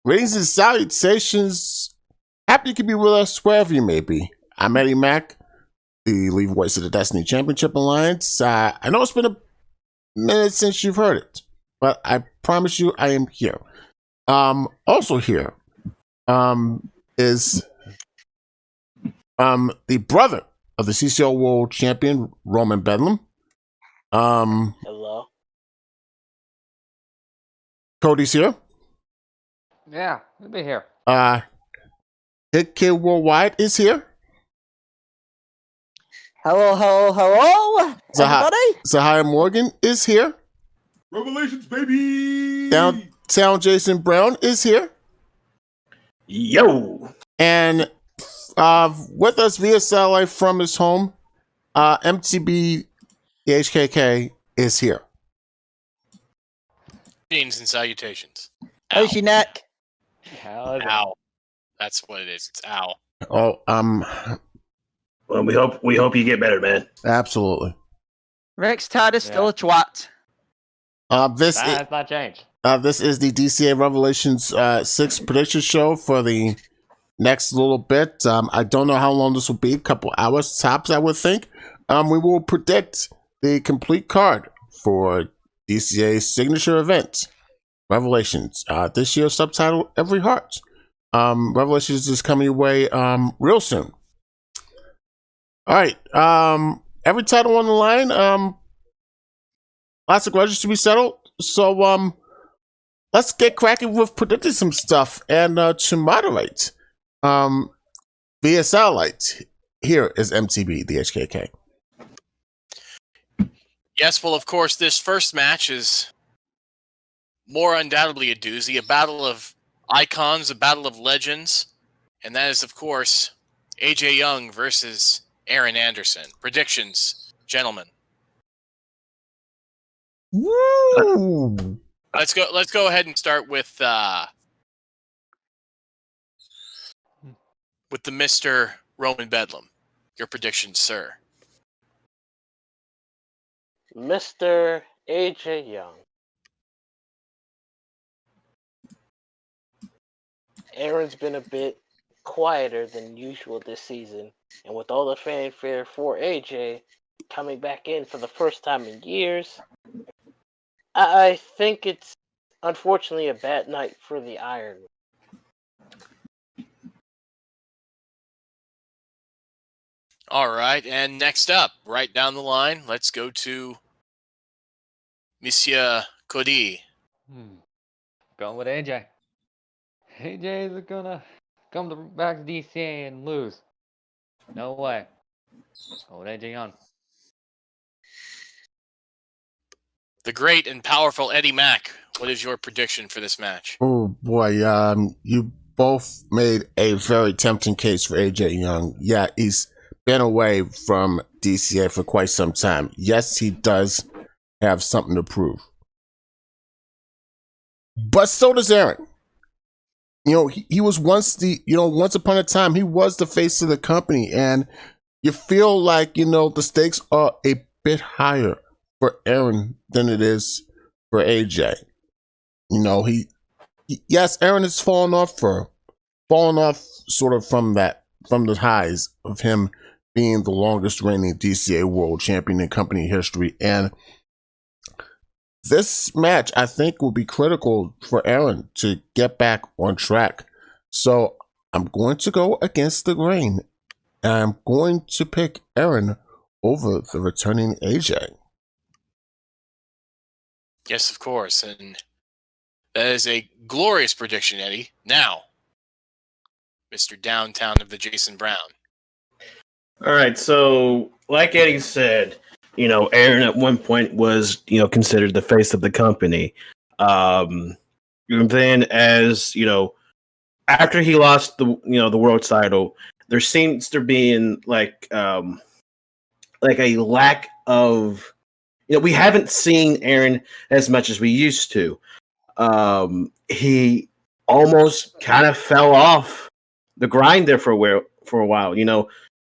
Greetings and salutations. Happy you could be with us wherever you may be. I'm Eddie Mack, the lead voice of the Destiny Championship Alliance. I know it's been a minute since you've heard it, but I promise you I am here. Also here is the brother of the CCO World Champion, Roman Bedlam. Hello. Cody's here. Yeah, we'll be here. Hit Kid Worldwide is here. Hello, everybody. Zahia Morgan is here. Revelations, baby! Downtown Jason Brown is here. Yo! And with us via satellite from his home, MTB the HKK is here. Greetings and salutations. How's your neck? Ow. That's what it is. It's ow. Oh, Well, we hope you get better, man. absolutely. Rex Todd is still a twat. This That has not changed. this is the DCA Revelations 6 prediction show for the next little bit. I don't know how long this will be. A couple hours tops, I would think. We will predict the complete card for DCA's signature event, Revelations. This year subtitled Every Heart. Revelations is coming your way real soon. All right. Every title on the line. Lots of grudges to be settled. So let's get cracking with predicting some stuff. And to moderate via satellite, here is MTB, the HKK. Yes, well, of course, this first match is more undoubtedly a doozy, a battle of icons, a battle of legends, and that is, of course, AJ Young versus Aaron Anderson. Predictions, gentlemen. Woo! Let's go ahead and start with the Mr. Roman Bedlam. Your predictions, sir. Mr. AJ Young. Aaron's been a bit quieter than usual this season, and with all the fanfare for AJ coming back in for the first time in years, I think it's unfortunately a bad night for the Iron. All right, and next up, right down the line, let's go to Monsieur Cody. Going with AJ. AJ is gonna come back to DCA and lose. No way. Go with AJ Young. The great and powerful Eddie Mack. What is your prediction for this match? Oh boy, you both made a very tempting case for AJ Young. Yeah, he's been away from DCA for quite some time. Yes, he does have something to prove. But so does Aaron. You know, he was once once upon a time, he was the face of the company, and you feel like, the stakes are a bit higher for Aaron than it is for AJ. Yes, Aaron has fallen off sort of from the highs of him being the longest reigning DCA World Champion in company history. And this match, I think, will be critical for Aaron to get back on track. So I'm going to go against the grain. And I'm going to pick Aaron over the returning AJ. Yes, of course. And that is a glorious prediction, Eddie. Now, Mr. Downtown of the Jason Brown. All right, so like Eddie said, Aaron at one point was, considered the face of the company. And then after he lost the world title, there seems to be like a lack of, we haven't seen Aaron as much as we used to. He almost kind of fell off the grind there for a while.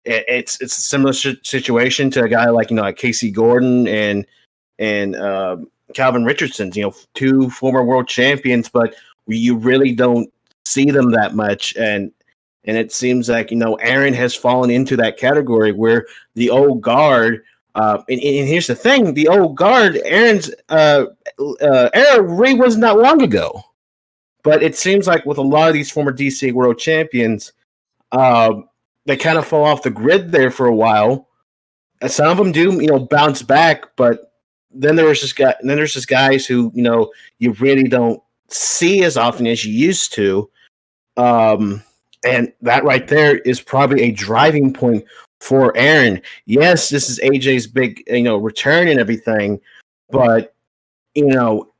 It's a similar situation to a guy like Casey Gordon and Calvin Richardson. Two former world champions, but you really don't see them that much, and it seems like Aaron has fallen into that category where the old guard. And here's the thing: the old guard, Aaron's era really wasn't that long ago, but it seems like with a lot of these former DCA World Champions, they kind of fall off the grid there for a while. And some of them do, bounce back, but then there's just guys who you really don't see as often as you used to. And that right there is probably a driving point for Aaron. Yes, this is AJ's big, return and everything, but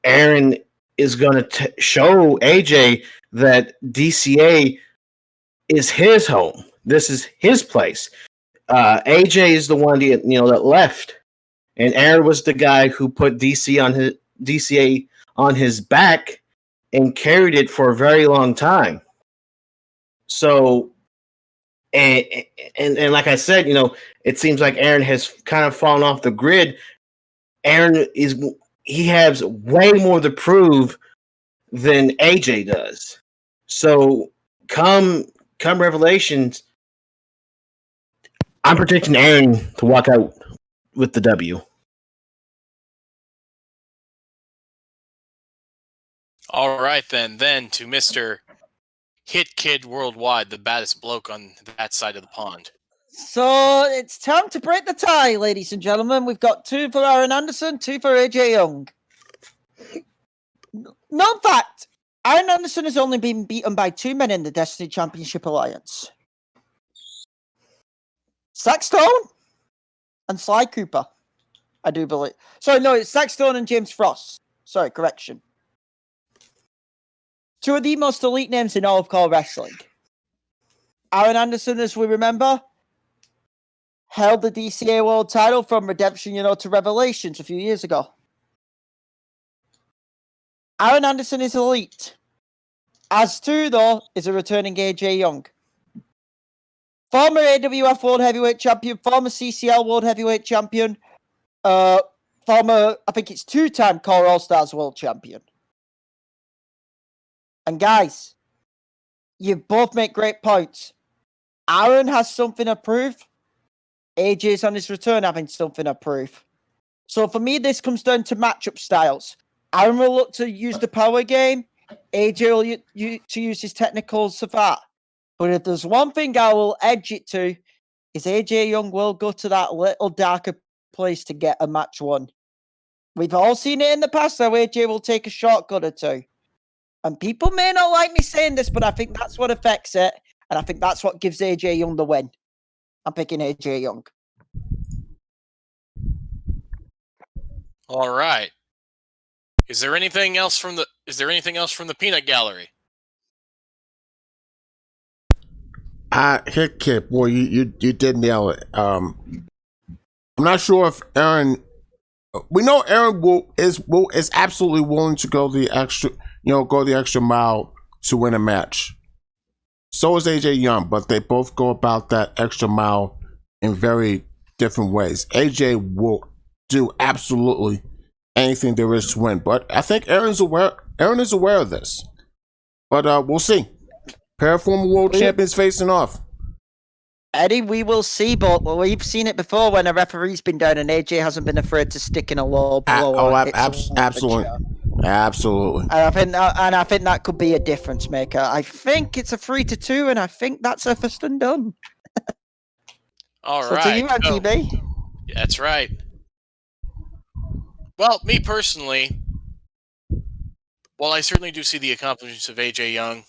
Aaron is going to show AJ that DCA is his home. This is his place. AJ is the one that left, and Aaron was the guy who put DCA on his back and carried it for a very long time. So, and like I said, it seems like Aaron has kind of fallen off the grid. Aaron he has way more to prove than AJ does. So come Revelations, I'm predicting Aaron to walk out with the W. All right, then to Mr. Hit Kid Worldwide, the baddest bloke on that side of the pond. So it's time to break the tie, ladies and gentlemen. We've got 2 for Aaron Anderson, 2 for AJ Young. Known fact, Aaron Anderson has only been beaten by 2 men in the Destiny Championship Alliance. Zack Stone and Sly Cooper, I do believe. Sorry, no, it's Zack Stone and James Frost. Sorry, correction. 2 of the most elite names in all of core wrestling. Aaron Anderson, as we remember, held the DCA World title from Redemption, to Revelations a few years ago. Aaron Anderson is elite. As too, though, is a returning AJ Young. Former AWF World Heavyweight Champion, former CCL World Heavyweight Champion, former, I think it's 2-time Core All-Stars World Champion. And guys, you both make great points. Aaron has something to prove. AJ's on his return having something to prove. So for me, this comes down to matchup styles. Aaron will look to use the power game. AJ will to use his technical savant. But if there's one thing I will edge it to, is AJ Young will go to that little darker place to get a match won. We've all seen it in the past how AJ will take a shortcut or two. And people may not like me saying this, but I think that's what affects it. And I think that's what gives AJ Young the win. I'm picking AJ Young. All right. Is there anything else from the peanut gallery? Hit Kid, boy, you did nail it. I'm not sure if Aaron. We know Aaron is absolutely willing to go the extra mile to win a match. So is AJ Young, but they both go about that extra mile in very different ways. AJ will do absolutely anything there is to win, but I think Aaron is aware of this. But we'll see. Pair of former world champions facing off. Eddie, we will see, but we've seen it before when a referee's been down and AJ hasn't been afraid to stick in a low blow. Absolutely. Absolutely. And I think that could be a difference maker. I think it's a 3-2, and I think that's a first and done. All so right. To you, MTB. That's right. Well, me personally, while I certainly do see the accomplishments of AJ Young,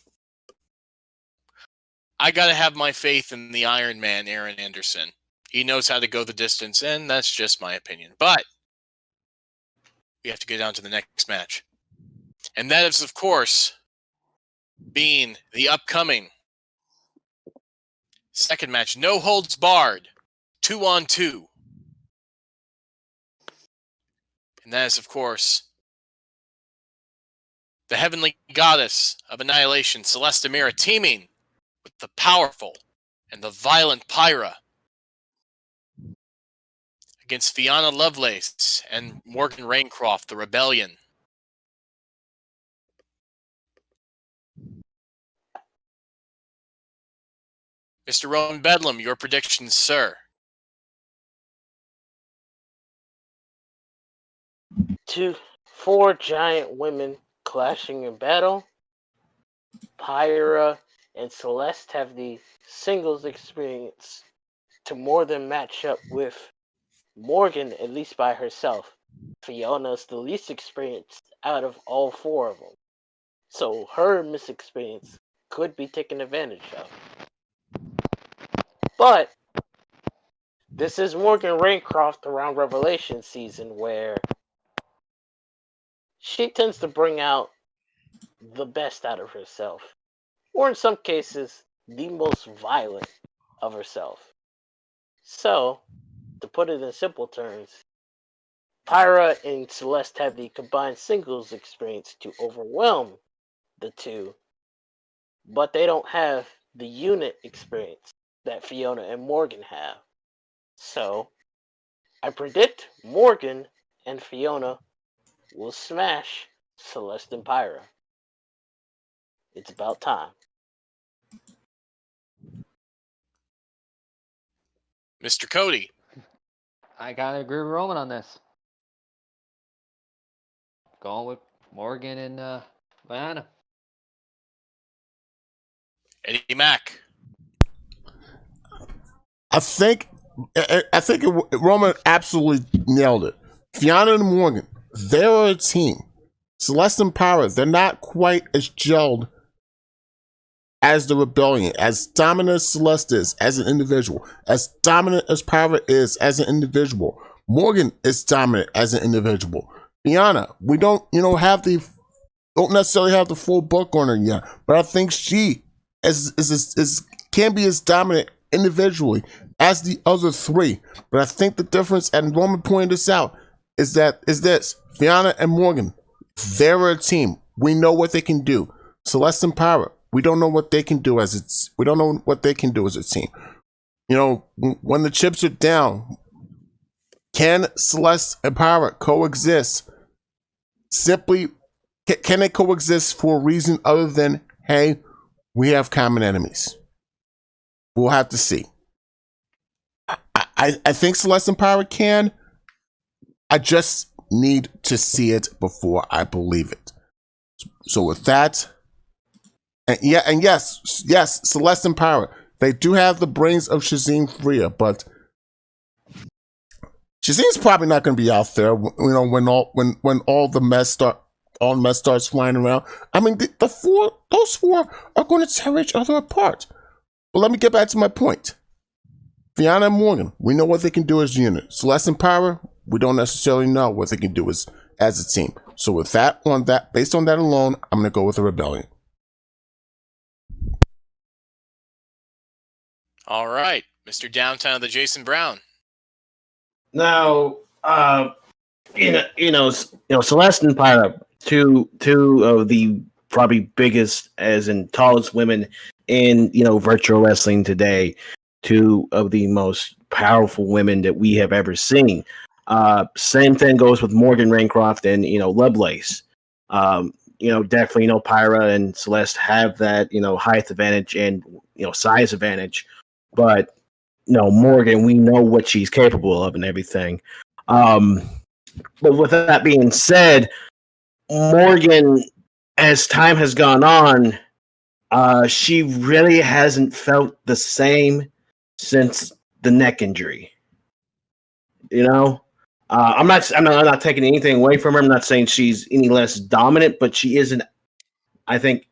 I gotta have my faith in the Iron Man, Aaron Anderson. He knows how to go the distance, and that's just my opinion. But we have to get down to the next match. And that is, of course, being the upcoming second match. No holds barred. 2-on-2. And that is, of course, the heavenly goddess of annihilation, Celeste Amira, teaming with the powerful and the violent Pyra against Fiona Lovelace and Morgan Raincroft, the Rebellion. Mr. Roman Bedlam, your predictions, sir. 4 giant women clashing in battle. Pyra and Celeste have the singles experience to more than match up with Morgan, at least by herself. Fiona's the least experienced out of all 4 of them. So her misexperience could be taken advantage of. But this is Morgan Raincroft around Revelation season, where she tends to bring out the best out of herself. Or in some cases, the most violent of herself. So, to put it in simple terms, Pyra and Celeste have the combined singles experience to overwhelm the two, but they don't have the unit experience that Fiona and Morgan have. So, I predict Morgan and Fiona will smash Celeste and Pyra. It's about time. Mr. Cody. I kind of agree with Roman on this. Going with Morgan and Diana. Eddie Mack. I think Roman absolutely nailed it. Fiona and Morgan, they're a team. Celeste and Pyra, they're not quite as gelled as the Rebellion, as dominant as Celeste is as an individual, as dominant as Pyra is as an individual. Morgan is dominant as an individual. Fiona, we don't necessarily have the full book on her yet, but I think she can be as dominant individually as the other 3. But I think the difference, and Roman pointed this out, is this: Fiona and Morgan, they're a team. We know what they can do. Celeste and Pyra, we don't know what they can do as a team. You know, when the chips are down, can Celeste and Pyra coexist? Simply, can they coexist for a reason other than, hey, we have common enemies? We'll have to see. I think Celeste and Pyra can. I just need to see it before I believe it. So with that, and yes, Celeste and Pyra, they do have the brains of Shazam Freya, but Shazam's probably not going to be out there. You know, when all the mess starts flying around. I mean, those 4 are going to tear each other apart. But let me get back to my point. Fiona and Morgan, we know what they can do as a unit. Celeste and Pyra, we don't necessarily know what they can do as a team. So with based on that alone, I'm going to go with the Rebellion. All right. Mr. Downtown, the Jason Brown. Now, Celeste and Pyra, two of the probably biggest, as in tallest women in virtual wrestling today. 2 of the most powerful women that we have ever seen. Same thing goes with Morgan Raincroft and Lovelace. Definitely Pyra and Celeste have that height advantage and size advantage, but Morgan, we know what she's capable of and everything. But with that being said, Morgan, as time has gone on, she really hasn't felt the same since the neck injury. I'm not taking anything away from her. I'm not saying she's any less dominant, but she isn't. I think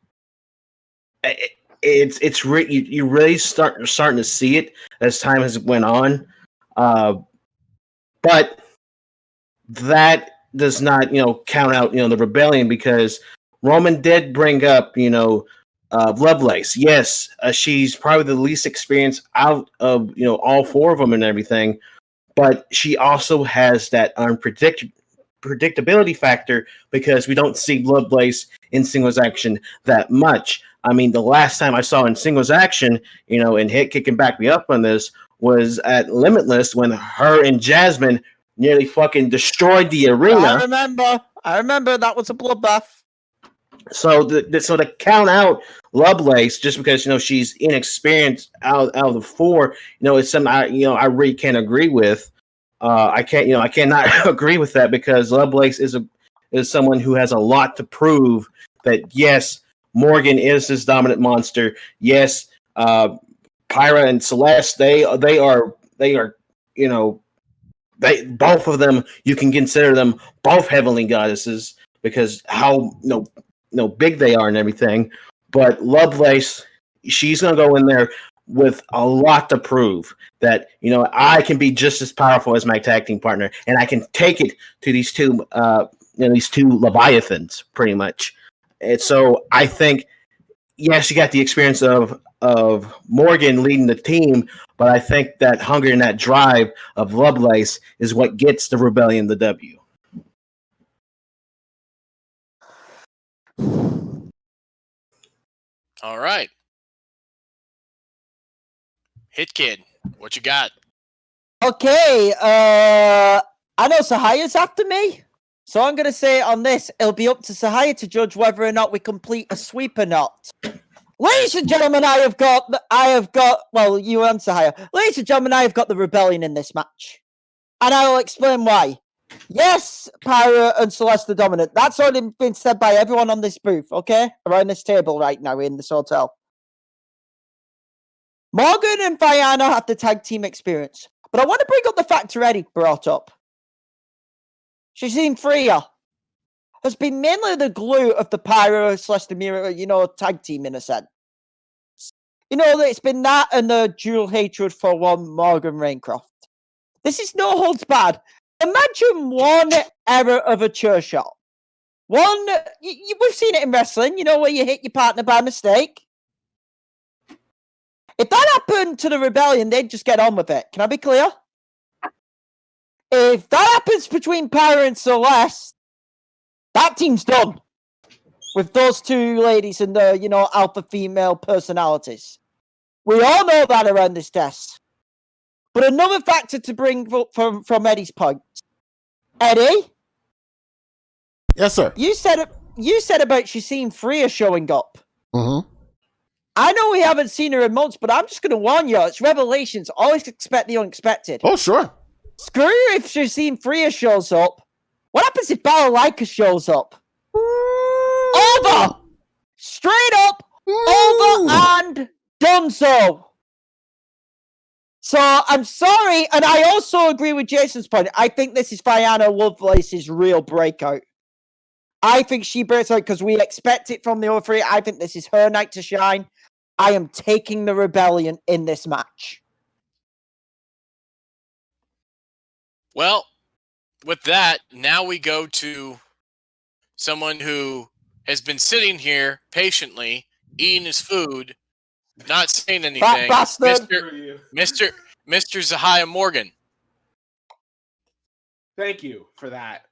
you really starting to see it as time has went on. But that does not count out the Rebellion, because Roman did bring up Lovelace. Yes, she's probably the least experienced out of all 4 of them and everything, but she also has that predictability factor, because we don't see Lovelace in singles action that much. I mean, the last time I saw in singles action, and Hit Kick can back me up on this, was at Limitless, when her and Jasmine nearly fucking destroyed the arena. I remember that was a bloodbath. So to count out Lovelace just because she's inexperienced out of the four, it's something I really can't agree with. I cannot agree with that because Lovelace is someone who has a lot to prove. That yes, Morgan is this dominant monster. Yes, Pyra and Celeste they are they both of them, you can consider them both heavenly goddesses because how big they are and everything. But Lovelace, she's gonna go in there with a lot to prove that I can be just as powerful as my tag team partner, and I can take it to these two Leviathans pretty much. And so I think yes, you got the experience of Morgan leading the team, but I think that hunger and that drive of Lovelace is what gets the Rebellion the W. All right. Hit Kid, what you got? Okay, I know Sahaya's after me, so I'm gonna say on this, it'll be up to Sahaya to judge whether or not we complete a sweep or not. Ladies and gentlemen, I have got, well, you and Sahaya. Ladies and gentlemen, I have got the Rebellion in this match. And I will explain why. Yes, Pyra and Celeste are dominant. That's already been said by everyone on this booth, okay? Around this table right now in this hotel. Morgan and Viana have the tag team experience. But I want to bring up the factor Eddie brought up. Shazeen Freya has been mainly the glue of the Pyro Celeste Mira, tag team in a sense. It's been that and the dual hatred for one Morgan Raincroft. This is no holds barred. Imagine one error of a chair shot. One, we've seen it in wrestling, where you hit your partner by mistake. If that happened to the Rebellion, they'd just get on with it. Can I be clear? If that happens between Pyra and Celeste, that team's done. With those two ladies and the, alpha female personalities. We all know that around this desk. But another factor to bring up from Eddie's point. Eddie? Yes, sir. You said about Shazeen Freya showing up. Mm-hmm. I know we haven't seen her in months, but I'm just going to warn you. It's Revelations. Always expect the unexpected. Oh, sure. Screw you if Shazeen Freya shows up. What happens if Balalaika shows up? Over! Straight up, over and done so. So, I'm sorry, and I also agree with Jason's point. I think this is Viana Lovelace's real breakout. I think she breaks out because we expect it from the other three. I think this is her night to shine. I am taking the Rebellion in this match. Well, with that, now we go to someone who has been sitting here patiently, eating his food, not saying anything. Bastard. Mr. Zahaya Morgan. Thank you for that.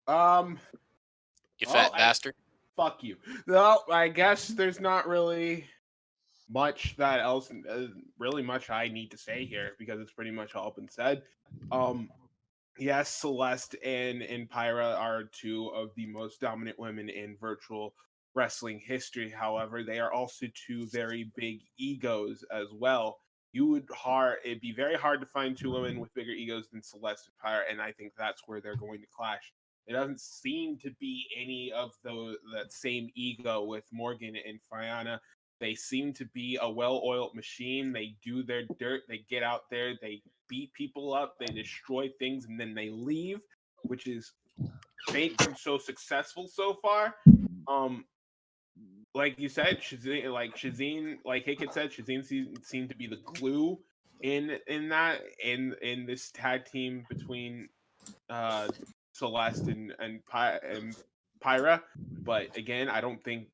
You fat bastard. Fuck you. No, I guess there's not really much that else, really much I need to say here because it's pretty much all been said. Yes, Celeste and Pyra are two of the most dominant women in virtual wrestling history. However, they are also two very big egos as well. It'd be very hard to find two women with bigger egos than Celeste and Pyra, and I think that's where they're going to clash. There doesn't seem to be any of that same ego with Morgan and Fiona. They seem to be a well-oiled machine. They do their dirt. They get out there. They beat people up. They destroy things, and then they leave, which is made them so successful so far. Like you said, Shazeen, like Hickett said, Shazeen seemed to be the glue in this tag team between Celeste and Pyra. But again, I don't think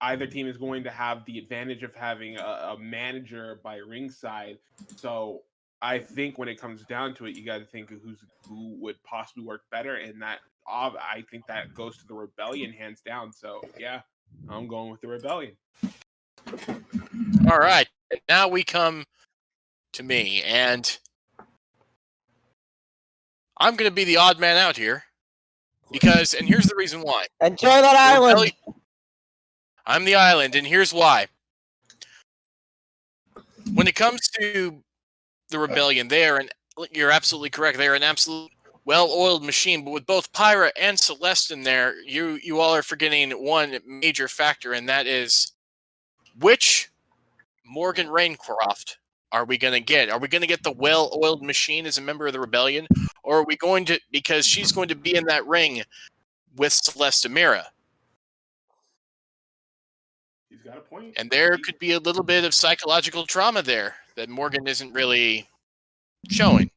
either team is going to have the advantage of having a manager by ringside. So I think when it comes down to it, you got to think of who would possibly work better, and that I think that goes to the Rebellion hands down. So yeah, I'm going with the Rebellion. All right, now we come to me, and I'm going to be the odd man out here because, and here's the reason why. Enjoy that island. I'm the island, and here's why. When it comes to the Rebellion, you're absolutely correct. They are an absolute well-oiled machine. But with both Pyra and Celeste in there, you all are forgetting one major factor, and that is which Morgan Raincroft are we going to get? Are we going to get the well-oiled machine as a member of the Rebellion? Or are we going to, because she's going to be in that ring with Celeste Amira? He's got a point. And there could be a little bit of psychological trauma there that Morgan isn't really showing.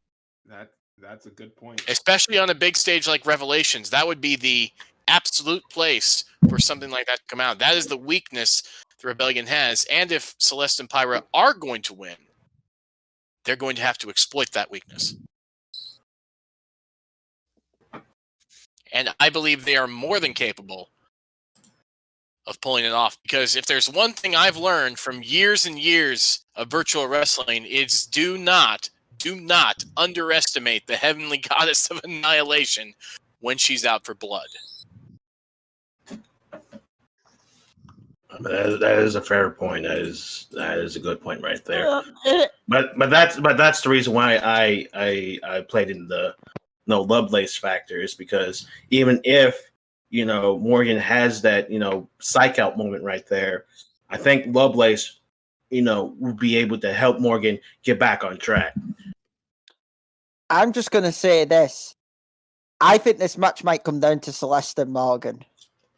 That's a good point. Especially on a big stage like Revelations. That would be the absolute place for something like that to come out. That is the weakness the Rebellion has. And if Celeste and Pyra are going to win, they're going to have to exploit that weakness. And I believe they are more than capable of pulling it off. Because if there's one thing I've learned from years and years of virtual wrestling, it's do not underestimate the heavenly goddess of annihilation when she's out for blood. That is a fair point. That is a good point right there. But that's the reason why I played in the Lovelace factor, is because even if Morgan has that psych out moment right there, I think Lovelace will be able to help Morgan get back on track. I'm just gonna say this. I think this match might come down to Celeste and Morgan.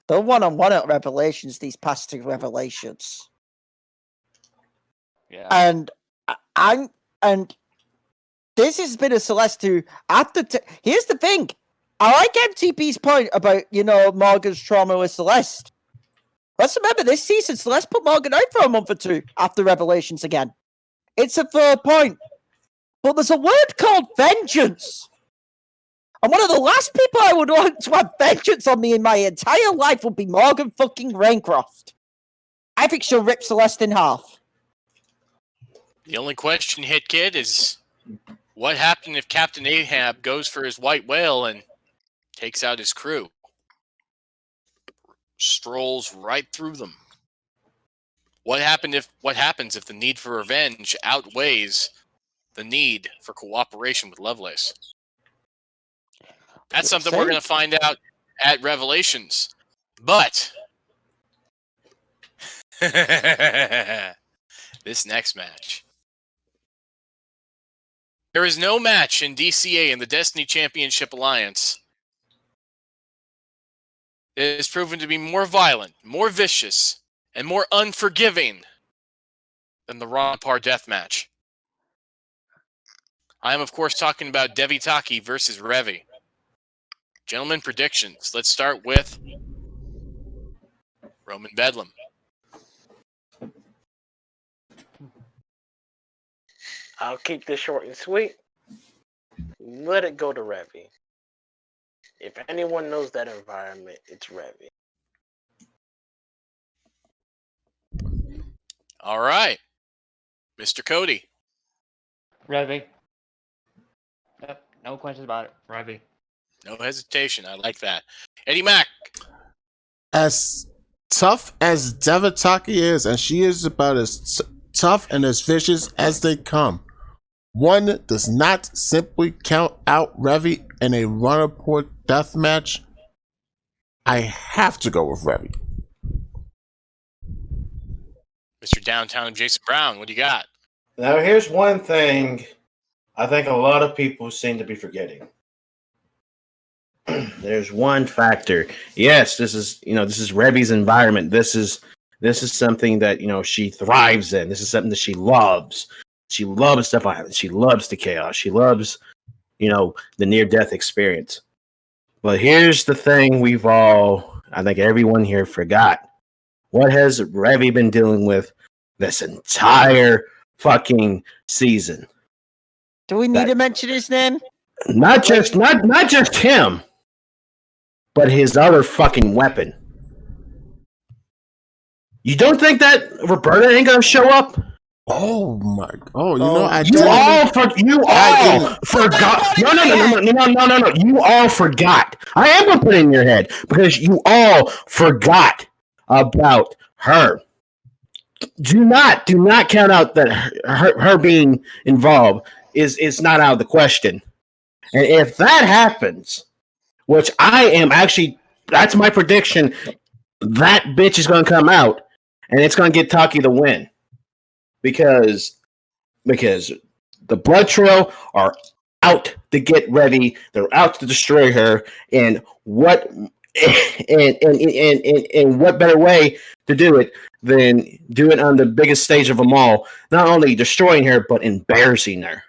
They're one-on-one at Revelations, these past two Revelations. Yeah. And this has been a Celeste who, here's the thing. I like MTP's point about, Morgan's trauma with Celeste. Let's remember, this season, Celeste put Morgan out for a month or two after Revelations again. It's a fair point. But there's a word called vengeance. And one of the last people I would want to have vengeance on me in my entire life would be Morgan fucking Raincroft. I think she'll rip Celeste in half. The only question, Hit Kid, is what happened if Captain Ahab goes for his white whale and takes out his crew? Strolls right through them. What happens if the need for revenge outweighs the need for cooperation with Lovelace? That's something we're going to find out at Revelations. But this next match. There is no match in DCA in the Destiny Championship Alliance that is proven to be more violent, more vicious, and more unforgiving than the Ron Parr death match. I am, of course, talking about Devi Taki versus Revi. Gentlemen, predictions. Let's start with Roman Bedlam. I'll keep this short and sweet. Let it go to Revi. If anyone knows that environment, it's Revi. All right. Mr. Cody. Revy. Yep, no questions about it. Revy. No hesitation. I like that. Eddie Mack. As tough as Devataki is, and she is about as tough and as vicious as they come, one does not simply count out Revi in a run-report death match. I have to go with Revi. Mr. Downtown Jason Brown, what do you got? Now, here's one thing I think a lot of people seem to be forgetting. There's one factor. Yes, this is Revi's environment. This is something that she thrives in. This is something that she loves. She loves stuff like that. She loves the chaos. She loves, the near-death experience. But here's the thing I think everyone here forgot. What has Revi been dealing with this entire fucking season? Do we need to mention his name? Not just him, but his other fucking weapon. You don't think that Roberta ain't gonna show up? Oh my! Oh, you all forgot. No. You all forgot. I am gonna put it in your head because you all forgot about her. Do not count out that her being involved is not out of the question. And if that happens, which I am actually, that's my prediction, that bitch is going to come out and it's going to get Taki the win because the Blood Trail are out to get ready. They're out to destroy her. And what and what better way to do it than do it on the biggest stage of them all? Not only destroying her, but embarrassing her.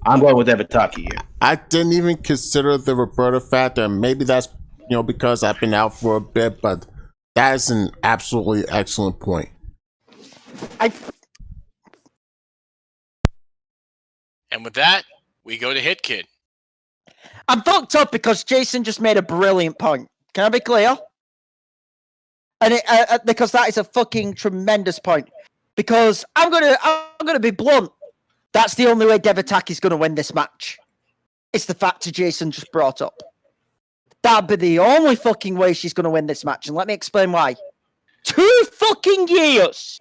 I'm going with Evataki here. I didn't even consider the Roberta factor, and maybe that's because I've been out for a bit, but that is an absolutely excellent point. And with that, we go to Hit Kid. I'm fucked up because Jason just made a brilliant point. Can I be clear? And because that is a fucking tremendous point. Because I'm gonna be blunt. That's the only way Devataki's gonna win this match. It's the factor Jason just brought up. That'd be the only fucking way she's gonna win this match, and let me explain why. 2 fucking years.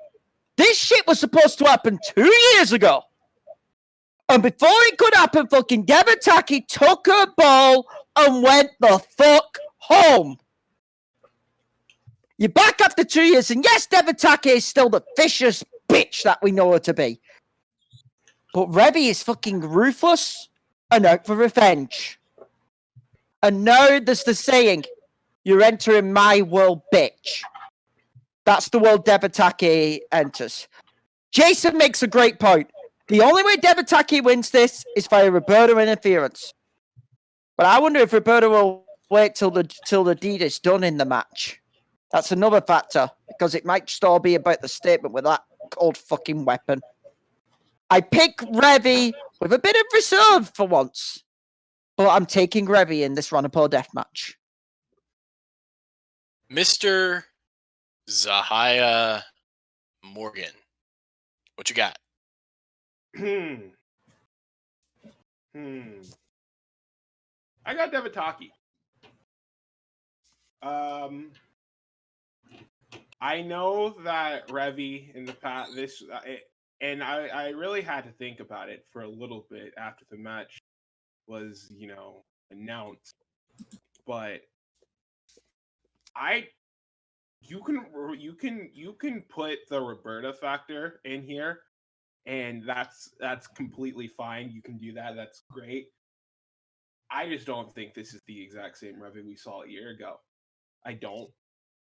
This shit was supposed to happen 2 years ago. And before it could happen, fucking Devataki took her ball and went the fuck home. You're back after 2 years, and yes, Devataki is still the vicious bitch that we know her to be. But Revy is fucking ruthless and out for revenge. And now there's the saying, you're entering my world, bitch. That's the world Devataki enters. Jason makes a great point. The only way Devataki wins this is via Roberta interference. But I wonder if Roberta will wait till the deed is done in the match. That's another factor, because it might just all be about the statement with that old fucking weapon. I pick Revy with a bit of reserve for once. But I'm taking Revy in this Runapole death match. Mr. Zahaya Morgan. What you got? I got Devataki. I know that Revy in the past, and I really had to think about it for a little bit after the match was, announced. But you can put the Roberta factor in here, and that's completely fine. You can do that. That's great. I just don't think this is the exact same Revy we saw a year ago. I don't.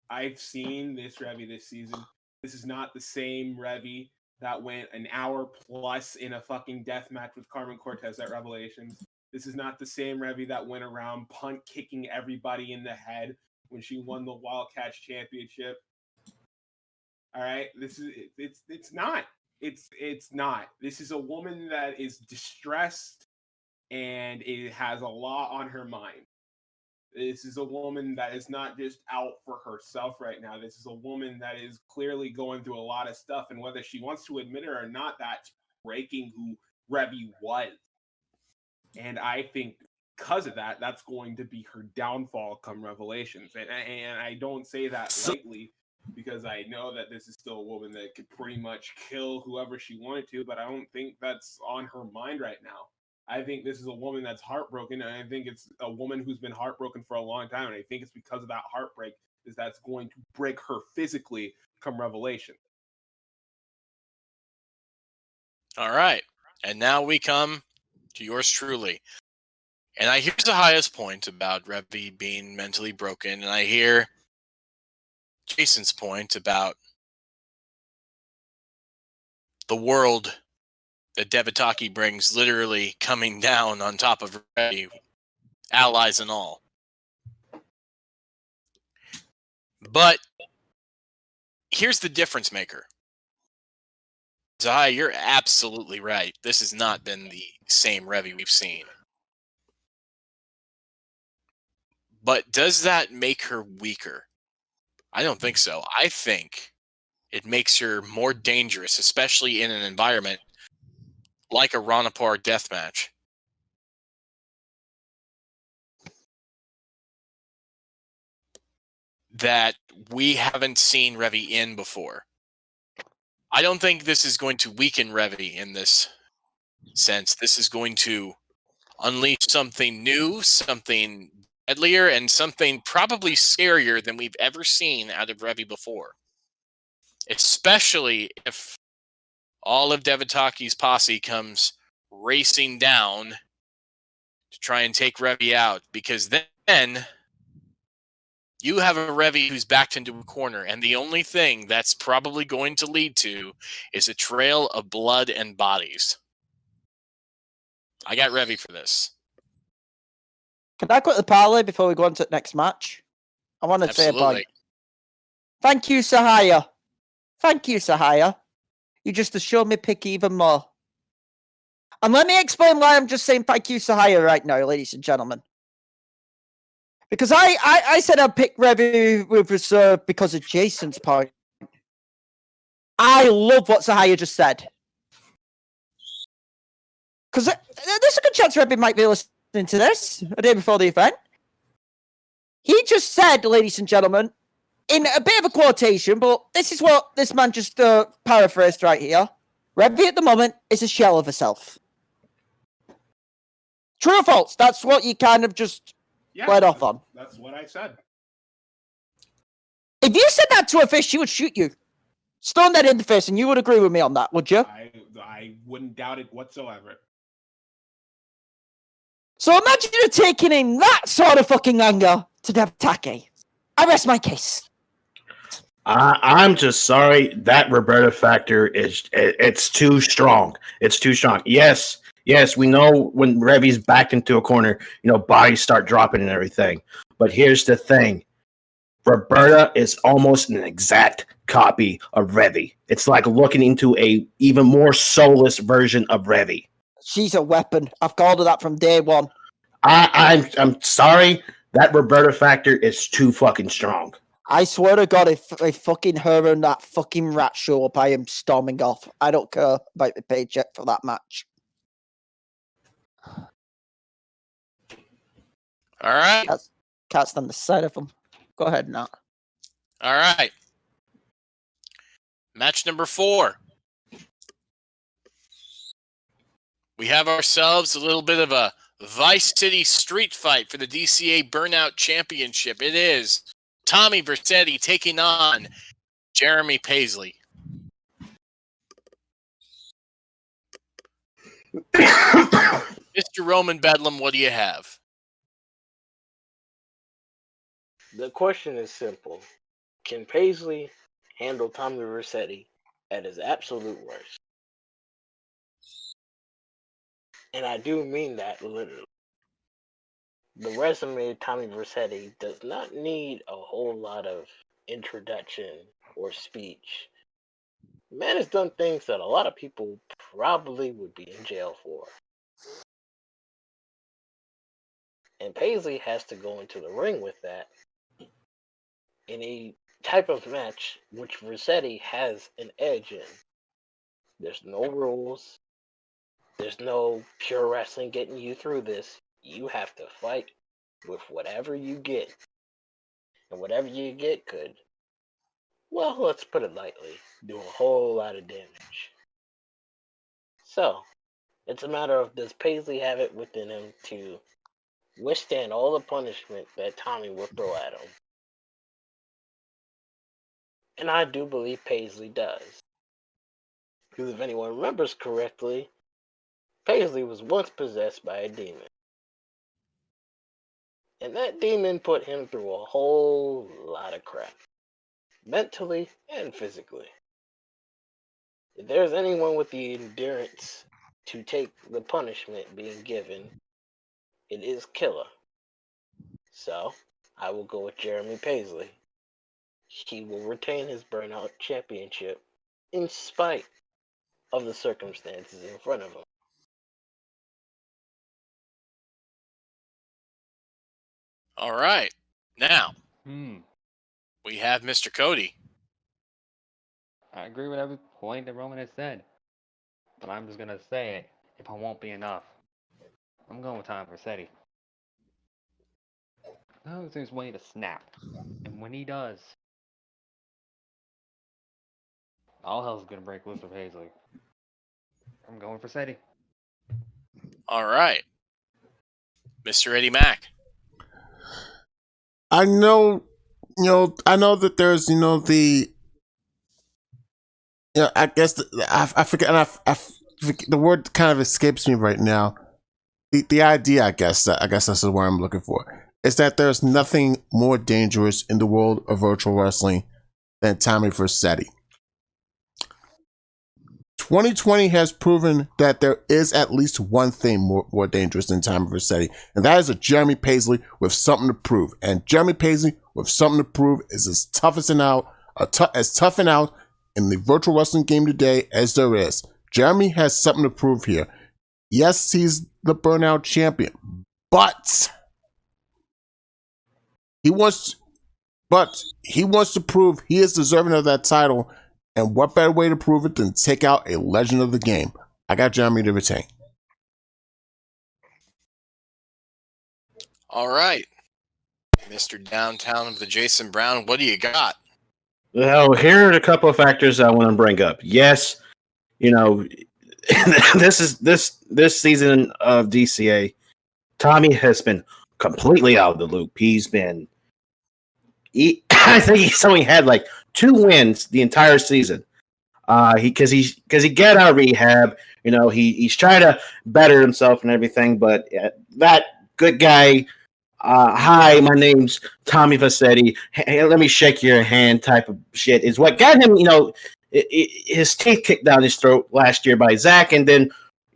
I've seen this Revy this season. This is not the same Revy that went an hour plus in a fucking death match with Carmen Cortez at Revelations. This is not the same Revy that went around punt kicking everybody in the head when she won the Wildcats championship. All right, it's not. It's not. This is a woman that is distressed and it has a lot on her mind. This is a woman that is not just out for herself right now. This is a woman that is clearly going through a lot of stuff, and whether she wants to admit it or not, that's breaking who Revy was. And I think because of that, that's going to be her downfall come Revelations. And I don't say that lightly, because I know that this is still a woman that could pretty much kill whoever she wanted to, but I don't think that's on her mind right now. I think this is a woman that's heartbroken, and I think it's a woman who's been heartbroken for a long time, and I think it's because of that heartbreak that's going to break her physically come Revelation. All right. And now we come to yours truly. And I hear Zahaya's point about Revy being mentally broken, and I hear Jason's point about the world that Devataki brings literally coming down on top of Revy, allies and all. But here's the difference maker. Zahaya, you're absolutely right. This has not been the same Revy we've seen. But does that make her weaker? I don't think so. I think it makes her more dangerous, especially in an environment like a Ranapur deathmatch. that we haven't seen Revy in before. I don't think this is going to weaken Revy in this sense. This is going to unleash something new, something deadlier, and something probably scarier than we've ever seen out of Revy before. Especially if all of Devataki's posse comes racing down to try and take Revy out, because then you have a Revy who's backed into a corner, and the only thing that's probably going to lead to is a trail of blood and bodies. I got Revy for this. Can I cut the parlay before we go on to the next match? I want to say a Absolutely. point. Thank you, Sahaya. Thank you, Sahaya. You just assured me pick even more. And let me explain why I'm just saying thank you, Sahaya, right now, ladies and gentlemen. Because I said I'd pick Revy with reserve because of Jason's point. I love what Sahaya just said. Because there's a good chance Revy might be listening to this a day before the event. He just said, ladies and gentlemen, in a bit of a quotation, but this is what this man just paraphrased right here. Revy at the moment is a shell of herself. True or false? That's what you kind of just led off on. That's what I said. If you said that to a fish, she would shoot you. Stone that in the face, and you would agree with me on that, would you? I wouldn't doubt it whatsoever. So imagine you taking in that sort of fucking anger to Devatake. I rest my case. I'm just sorry that Roberta factor it's too strong. It's too strong. Yes, we know when Revy's backed into a corner, bodies start dropping and everything. But here's the thing. Roberta is almost an exact copy of Revy. It's like looking into a even more soulless version of Revy. She's a weapon. I've called her that from day one. I'm sorry. That Roberta factor is too fucking strong. I swear to God, if fucking her and that fucking rat show up, I am storming off. I don't care about the paycheck for that match. All right. Can't stand the sight of them. Go ahead, Nat. All right. Match number 4. We have ourselves a little bit of a Vice City street fight for the DCA Burnout Championship. It is Tommy Vercetti taking on Jeremy Paisley. Mr. Roman Bedlam, what do you have? The question is simple. Can Paisley handle Tommy Vercetti at his absolute worst? And I do mean that literally. The resume of Tommy Vercetti does not need a whole lot of introduction or speech. The man has done things that a lot of people probably would be in jail for. And Paisley has to go into the ring with that in a type of match which Vercetti has an edge in. There's no rules. There's no pure wrestling getting you through this. You have to fight with whatever you get. And whatever you get could, well, let's put it lightly, do a whole lot of damage. So, it's a matter of, does Paisley have it within him to withstand all the punishment that Tommy will throw at him? And I do believe Paisley does. Because if anyone remembers correctly, Paisley was once possessed by a demon. And that demon put him through a whole lot of crap. Mentally and physically. If there's anyone with the endurance to take the punishment being given, it is Killer. So, I will go with Jeremy Paisley. He will retain his Burnout Championship in spite of the circumstances in front of him. All right. Now, we have Mr. Cody. I agree with every point that Roman has said. But I'm just going to say it if it won't be enough. I'm going with Tom Vercetti. That was his way to snap and when he does, all hell's gonna break loose with Paisley. I'm going for Seti. All right. Mr. Eddie Mack. I know, I know that there's, I guess I forget, and I forget, the word kind of escapes me right now. The idea, I guess that's the word I'm looking for, is that there's nothing more dangerous in the world of virtual wrestling than Tommy Vercetti. 2020 has proven that there is at least one thing more dangerous than Tommy Vercetti, and that is a Jeremy Paisley with something to prove. And Jeremy Paisley with something to prove is as tough as toughing out in the virtual wrestling game today as there is. Jeremy has something to prove here. Yes, he's the Burnout champion, but he wants to prove he is deserving of that title. And what better way to prove it than take out a legend of the game? I got Jeremy to retain. All right. Mr. Downtown of the Jason Brown, what do you got? Well, here are a couple of factors I want to bring up. Yes, this season of DCA, Tommy has been completely out of the loop. I think he's only had like 2 wins the entire season. Because he got out of rehab. He's trying to better himself and everything. But that good guy, hi, my name's Tommy Vercetti. Hey, let me shake your hand type of shit is what got him, his teeth kicked down his throat last year by Zach, and then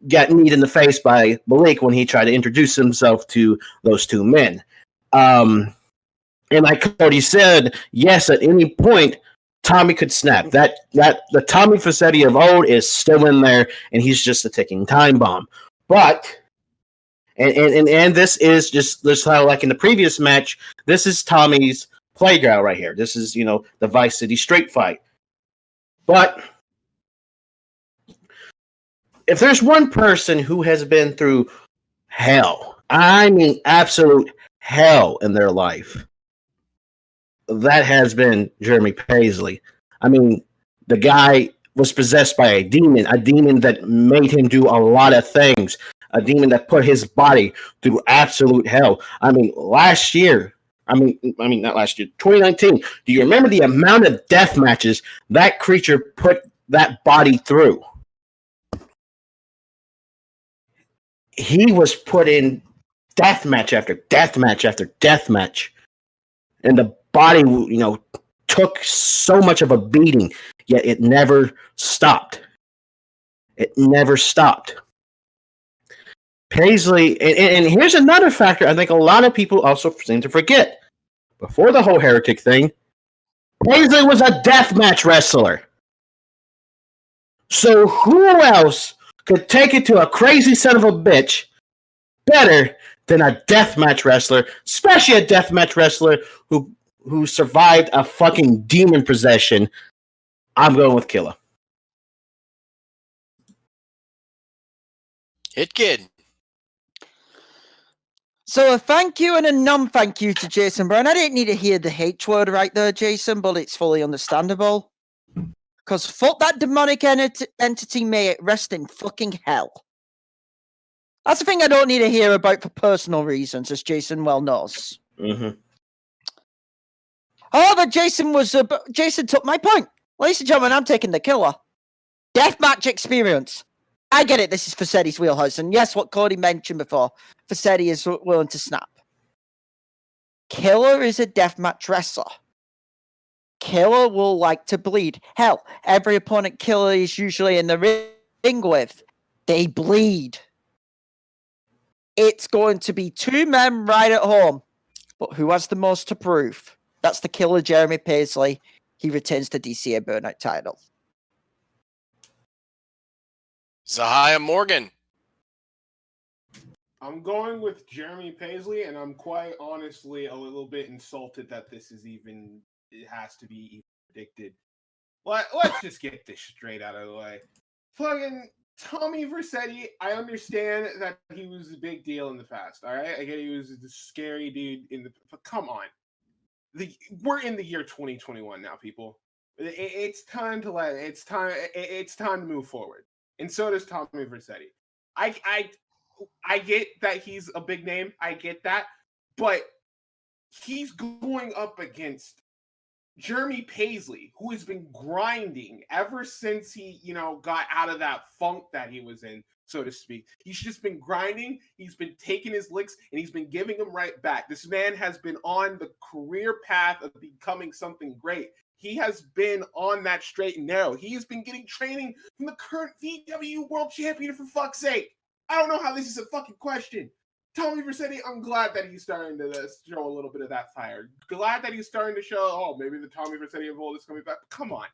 got kneed in the face by Malik when he tried to introduce himself to those 2 men. And like Cody said, yes, at any point, Tommy could snap. That the Tommy Vercetti of old is still in there, and he's just a ticking time bomb. But and this is just how, like in the previous match, this is Tommy's playground right here. This is the Vice City Street Fight. But if there's one person who has been through hell, I mean absolute hell in their life, that has been Jeremy Paisley. I mean, the guy was possessed by a demon that made him do a lot of things, a demon that put his body through absolute hell. I mean, not last year, 2019, do you remember the amount of death matches that creature put that body through? He was put in death match after death match after death match. And the body, took so much of a beating, yet it never stopped. It never stopped. Paisley, and here's another factor I think a lot of people also seem to forget. Before the whole heretic thing, Paisley was a deathmatch wrestler. So who else could take it to a crazy son of a bitch better than a deathmatch wrestler, especially a deathmatch wrestler who survived a fucking demon possession? I'm going with Killa. Hit Kid. So a thank you and a non-thank you to Jason Brown. I didn't need to hear the H word right there, Jason, but it's fully understandable. Because fuck that demonic entity, may it rest in fucking hell. That's the thing I don't need to hear about for personal reasons, as Jason well knows. Mm-hmm. However, Jason took my point. Ladies and gentlemen, I'm taking the Killa. Deathmatch experience. I get it, this is Vercetti's wheelhouse. And yes, what Cody mentioned before, Vercetti is willing to snap. Killa is a deathmatch wrestler. Killa will like to bleed. Hell, every opponent Killa is usually in the ring with, they bleed. It's going to be 2 men right at home. But who has the most to prove? That's the Killa, Jeremy Paisley. He retains the DCA Burnout title. Zahia Morgan. I'm going with Jeremy Paisley, and I'm quite honestly a little bit insulted that it has to be even predicted. Let's just get this straight out of the way. Fucking Tommy Vercetti, I understand that he was a big deal in the past, all right? I get he was the scary dude but come on. we're in the year 2021 now, people. It's time to move forward, and so does Tommy Vercetti. I get that he's a big name. I get that, but he's going up against Jeremy Paisley, who has been grinding ever since he, got out of that funk that he was in, so to speak. He's just been grinding. He's been taking his licks, and he's been giving them right back. This man has been on the career path of becoming something great. He has been on that straight and narrow. He has been getting training from the current VW World Champion, for fuck's sake. I don't know how this is a fucking question. Tommy Vercetti, I'm glad that he's starting to show a little bit of that fire. Glad that he's starting to show, maybe the Tommy Vercetti of old is coming back. But come on.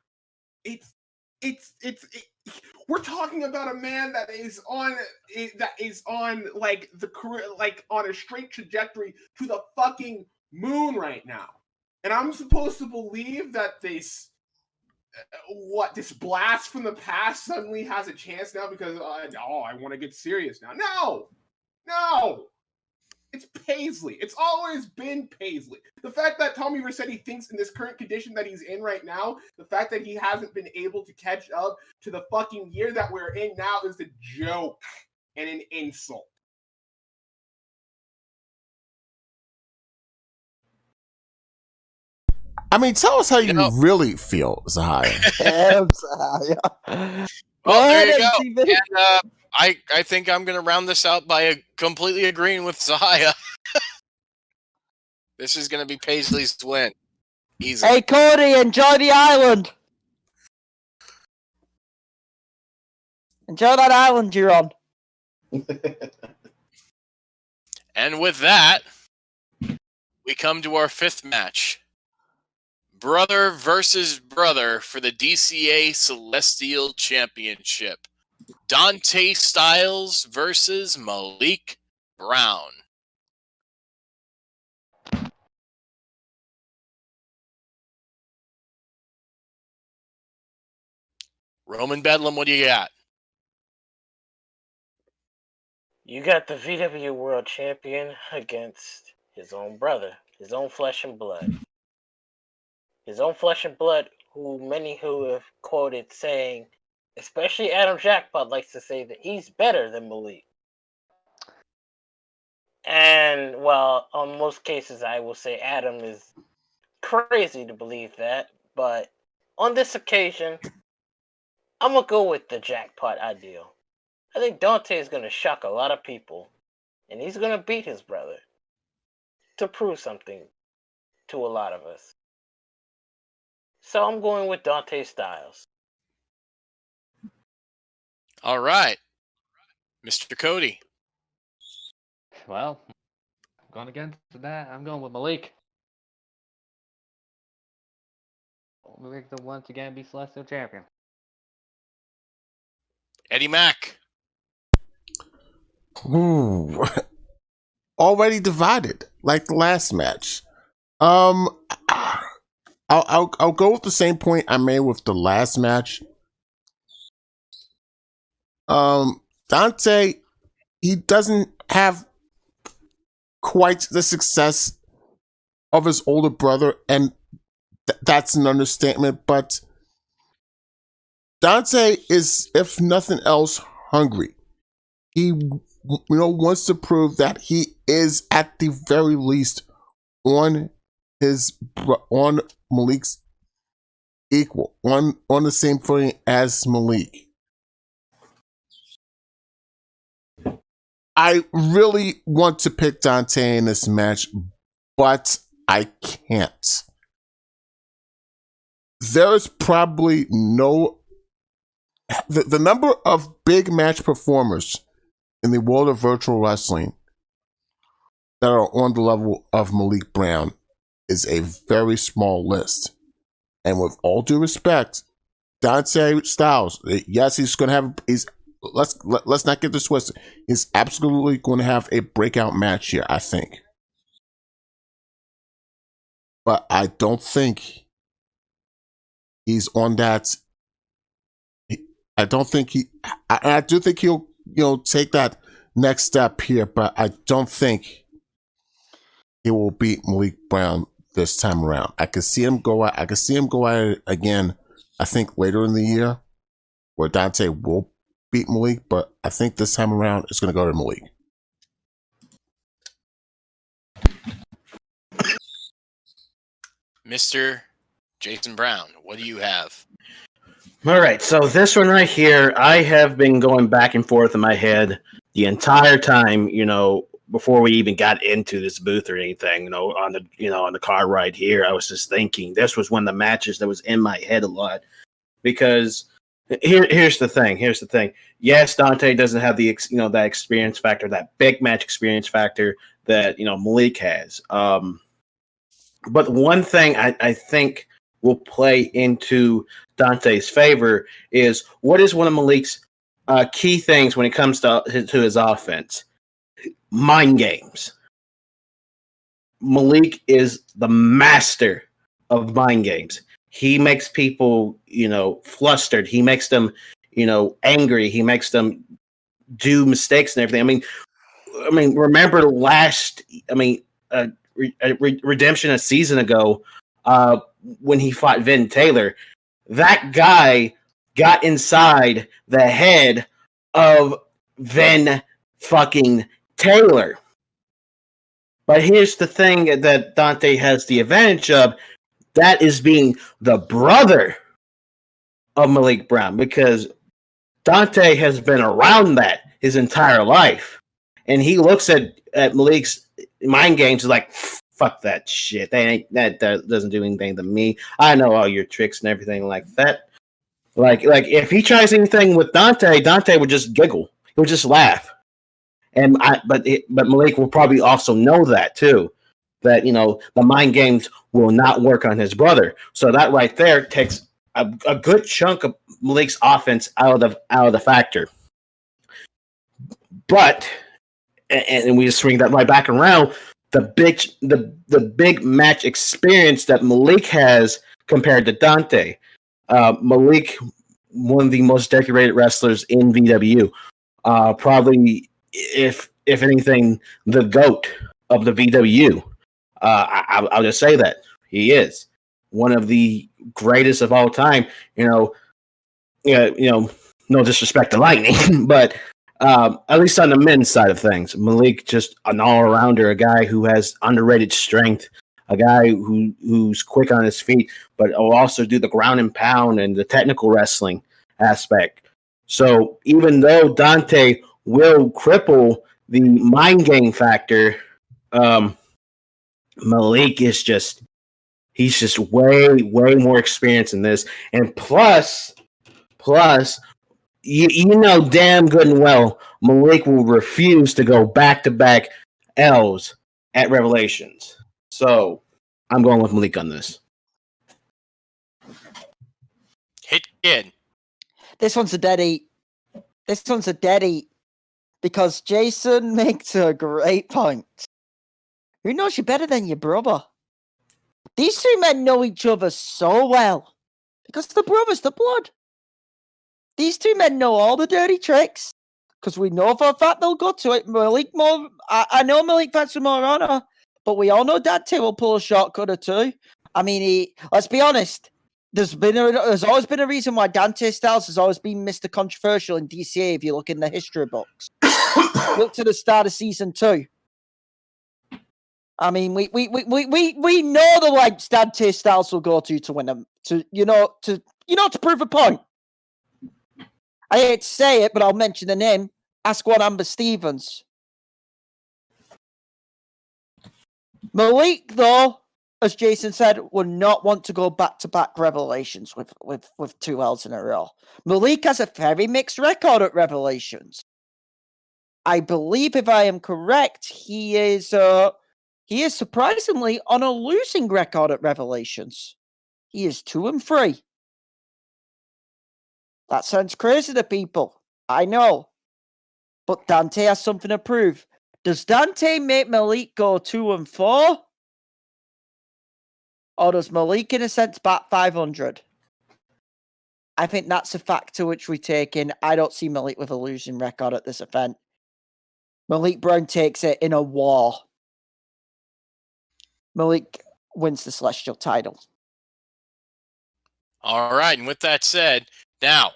We're talking about a man that is on like the career, like on a straight trajectory to the fucking moon right now. And I'm supposed to believe that this blast from the past suddenly has a chance now because, I want to get serious now. No! It's Paisley. It's always been Paisley. The fact that Tommy Vercetti thinks in this current condition that he's in right now, the fact that he hasn't been able to catch up to the fucking year that we're in now is a joke and an insult. I mean, tell us how you really feel, Zahia. Well, there you go. And, I think I'm going to round this out by completely agreeing with Zahia. This is going to be Paisley's win. Easy. Hey, Cody, enjoy the island. Enjoy that island you're on. And with that, we come to our fifth match. Brother versus brother for the DCA Celestial Championship. Dante Styles versus Malik Brown. Roman Bedlam, what do you got? You got the VW World Champion against his own brother, his own flesh and blood. His own flesh and blood, many who have quoted saying, especially Adam Jackpot likes to say that he's better than Malik. And, well, on most cases, I will say Adam is crazy to believe that. But on this occasion, I'm going to go with the Jackpot ideal. I think Dante is going to shock a lot of people. And he's going to beat his brother to prove something to a lot of us. So I'm going with Dante Styles. All right. Mr. Cody. Well, I'm going against that. I'm going with Malik. Malik will once again be Celestial Champion. Eddie Mack. Ooh. Already divided, like the last match. I'll go with the same point I made with the last match. Dante, he doesn't have quite the success of his older brother, and that's an understatement, but Dante is, if nothing else, hungry. He wants to prove that he is at the very least on Malik's equal, on the same footing as Malik. I really want to pick Dante in this match, but I can't. There is probably the number of big match performers in the world of virtual wrestling that are on the level of Malik Brown is a very small list. And with all due respect, Dante Styles, yes, he's going to have, let's not get this twisted. He's absolutely going to have a breakout match here, I think. But I don't think he's on that. I don't think I do think he'll, take that next step here, but I don't think he will beat Malik Brown this time around. I could see him go out. I could see him go at it again. I think later in the year, where Dante will beat Malik, but I think this time around it's going to go to Malik. Mr. Jason Brown, what do you have? All right, so this one right here, I have been going back and forth in my head the entire time, before we even got into this booth or anything, on the car ride here. I was just thinking this was one of the matches that was in my head a lot, because here's the thing. Yes, Dante doesn't have the that experience factor, that big match experience factor that Malik has. But one thing I think will play into Dante's favor is, what is one of Malik's key things when it comes to his offense? Mind games. Malik is the master of mind games. He makes people, flustered. He makes them, angry. He makes them do mistakes and everything. I mean, remember Redemption a season ago, when he fought Vin Taylor, that guy got inside the head of Vin fucking Taylor. But here's the thing that Dante has the advantage of, that is being the brother of Malik Brown, because Dante has been around that his entire life. And he looks at Malik's mind games like, fuck that shit. That doesn't do anything to me. I know all your tricks and everything like that. Like if he tries anything with Dante would just giggle. He would just laugh. But Malik will probably also know that too, that the mind games will not work on his brother. So that right there takes a good chunk of Malik's offense out of the factor. But and we just swing that right back around. The big match experience that Malik has compared to Dante. Malik, one of the most decorated wrestlers in VW. Probably, if anything, the GOAT of the VW. I'll just say that he is one of the greatest of all time. No disrespect to Lightning, but at least on the men's side of things, Malik just an all-arounder, a guy who has underrated strength, a guy who's quick on his feet, but will also do the ground and pound and the technical wrestling aspect. So even though Dante will cripple the mind game factor, Malik is he's just way more experienced in this. And plus, you know damn good and well Malik will refuse to go back-to-back L's at Revelations. So I'm going with Malik on this. Hit kid. This one's a dead eat. Because Jason makes a great point. Who knows you better than your brother? These two men know each other so well. Because the brothers, the blood. These two men know all the dirty tricks. Because we know for a fact they'll go to it. I know Malik fights with more honor. But we all know Dante will pull a shortcut or two. I mean, let's be honest. There's always been a reason why Dante Styles has always been Mr. Controversial in DCA if you look in the history books. Look to the start of season 2. I mean, we know the lengths Dante Styles will go to win them. To prove a point. I hate to say it, but I'll mention the name. Ask one Amber Stevens. Malik, though, as Jason said, would not want to go back-to-back Revelations with 2 L's in a row. Malik has a very mixed record at Revelations. I believe, if I am correct, he is surprisingly on a losing record at Revelations. He is 2-3. That sounds crazy to people. I know. But Dante has something to prove. Does Dante make Malik go 2-4? Or does Malik, in a sense, bat 500? I think that's a factor which we take in. I don't see Malik with a losing record at this event. Malik Brown takes it in a war. Malik wins the Celestial title. All right, and with that said, now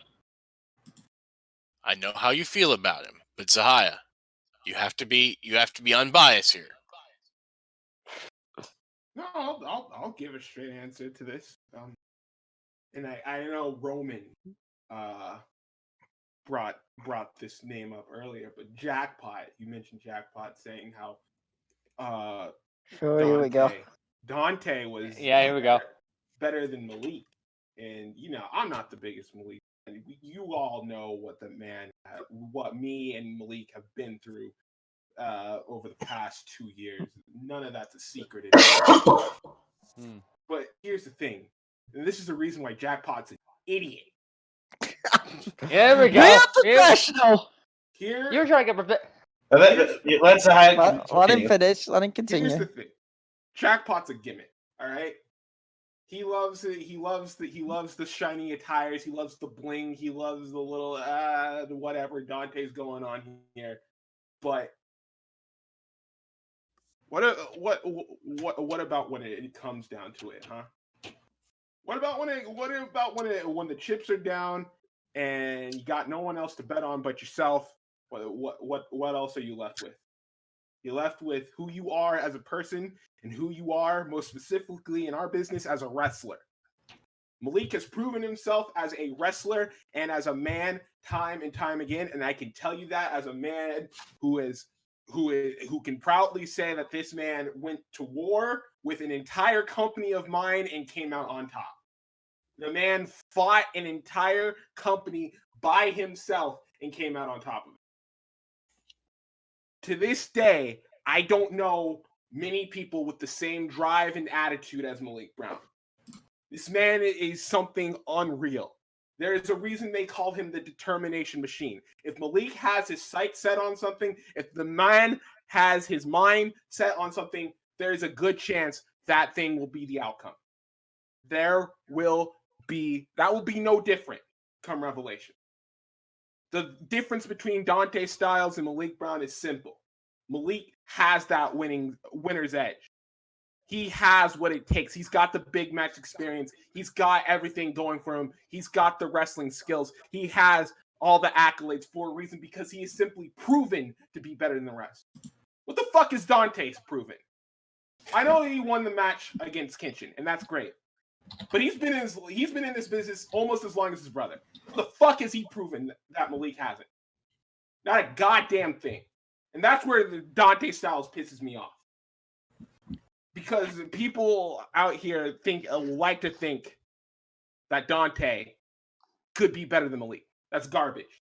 I know how you feel about him, but Zahaya, you have to be unbiased here. No, I'll give a straight answer to this. And I know Roman brought this name up earlier, but Jackpot, you mentioned Jackpot saying how Sure, here we go. Dante was Here we go. better than Malik. And I'm not the biggest Malik. You all know what me and Malik have been through over the past 2 years. None of that's a secret anymore. But here's the thing, and this is the reason why Jackpot's an idiot. Here we go. Real professional. Here, You're trying to get perfect. Let's Let him finish. Let him here's continue. the thing. Jackpot's a gimmick. All right. He loves it. He loves the shiny attires. He loves the bling. He loves the little whatever Dante's going on here. But what about when it comes down to it, huh? What about when the chips are down and you got no one else to bet on but yourself? What else are you left with? You're left with who you are as a person and who you are, most specifically in our business, as a wrestler. Malik has proven himself as a wrestler and as a man time and time again, and I can tell you that as a man who can proudly say that this man went to war with an entire company of mine and came out on top. The man fought an entire company by himself and came out on top of it. To this day, I don't know many people with the same drive and attitude as Malik Brown. This man is something unreal. There is a reason they call him the determination machine. If Malik has his sights set on something, if the man has his mind set on something, there is a good chance that thing will be the outcome. That will be no different come Revelation. The difference between Dante Styles and Malik Brown is simple. Malik has that winner's edge. He has what it takes. He's got the big match experience. He's got everything going for him. He's got the wrestling skills. He has all the accolades for a reason because he is simply proven to be better than the rest. What the fuck is Dante's proven? I know he won the match against Kenshin, and that's great. But he's been in this business almost as long as his brother. What the fuck has he proven that Malik hasn't? Not a goddamn thing. And that's where the Dante Styles pisses me off. Because people out here like to think that Dante could be better than Malik. That's garbage.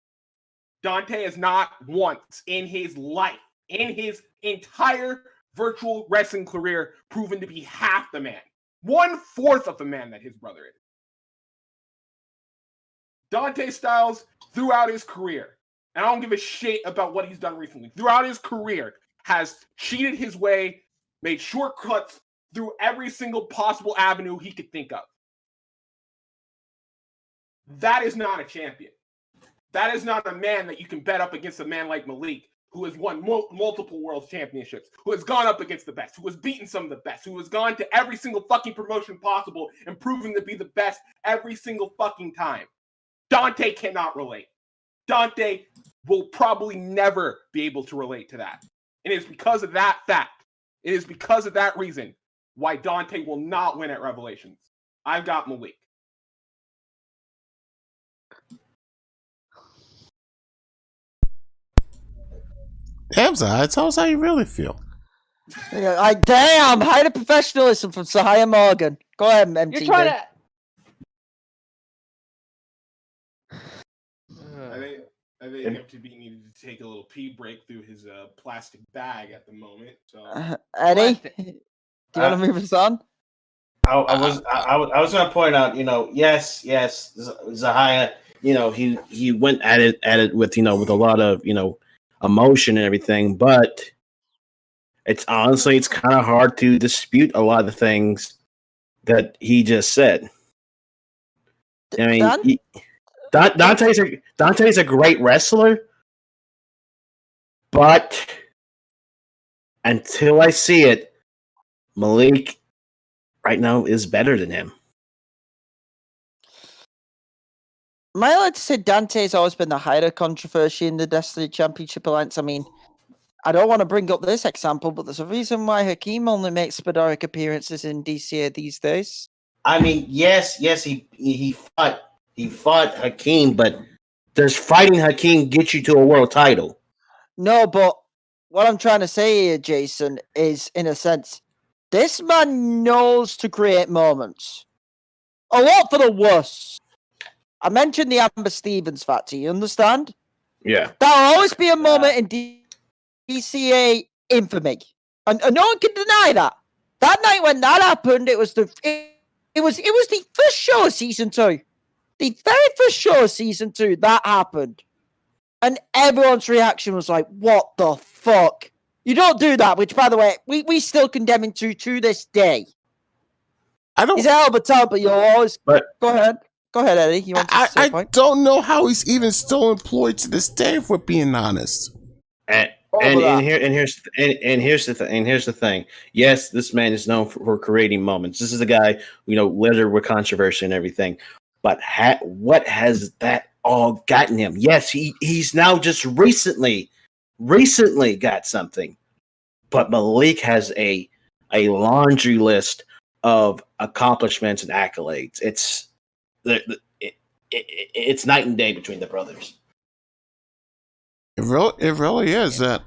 Dante has not once in his life, in his entire virtual wrestling career, proven to be half the man. 1/4 of the man that his brother is. Dante Styles, throughout his career, and I don't give a shit about what he's done recently, throughout his career, has cheated his way, made shortcuts through every single possible avenue he could think of. That is not a champion. That is not a man that you can bet up against a man like Malik, who has won multiple world championships, who has gone up against the best, who has beaten some of the best, who has gone to every single fucking promotion possible and proven to be the best every single fucking time. Dante cannot relate. Dante will probably never be able to relate to that. And it's because of that fact. It is because of that reason why Dante will not win at Revelations. I've got Malik. Damn, Zahai, tell us how you really feel. Damn, hide the professionalism from Sahaya Morgan. Go ahead, MTV. You're trying to. I think MTV needed to take a little pee break through his plastic bag at the moment. So, Eddie, do you want to move us on? I was going to point out, yes, Zahaya, he went at it with with a lot of emotion and everything, but it's kind of hard to dispute a lot of the things that he just said. I mean, Dante's a great wrestler, but until I see it, Malik right now is better than him. Am I allowed to say Dante's always been the height of controversy in the Destiny Championship Alliance? I mean, I don't want to bring up this example, but there's a reason why Hakeem only makes sporadic appearances in DCA these days. I mean, yes, he fought Hakeem, but does fighting Hakeem get you to a world title? No, but what I'm trying to say here, Jason, is in a sense, this man knows to create moments. A lot for the worse. I mentioned the Amber Stevens factor, you understand? Yeah. There'll always be a moment in DCA infamy. And no one can deny that. That night when that happened, it was the first show of season 2. The very first show of season 2, that happened. And everyone's reaction was like, what the fuck? You don't do that, which, by the way, we still condemn him to this day. He's a hell of a talent, but you'll always... Go ahead. Go ahead, Eddie. You want to say a point? I don't know how he's even still employed to this day, if we're being honest. And here's the thing. Yes, this man is known for creating moments. This is a guy, littered with controversy and everything. But what has that all gotten him? Yes, he's now just recently got something. But Malik has a laundry list of accomplishments and accolades. It's night and day between the brothers. It really is that.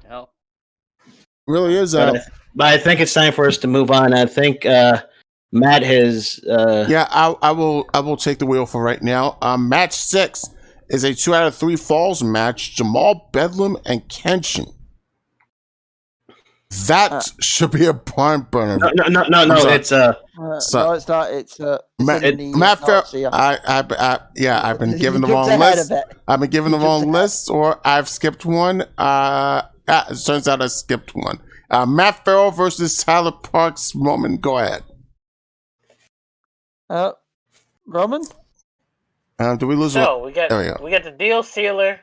But I think it's time for us to move on. I think Matt has. Yeah, I will take the wheel for right now. Match 6 is a 2 out of 3 falls match. Jamal, Bedlam, and Kenshin. That should be a barn burner. No. It's no, it's not. It's Matt Farrell. I've been given the wrong list. I've been given the wrong list, or I've skipped one. It turns out I skipped one. Matt Farrell versus Tyler Parks. Roman, go ahead. Roman. Do we lose? So we got the deal sealer,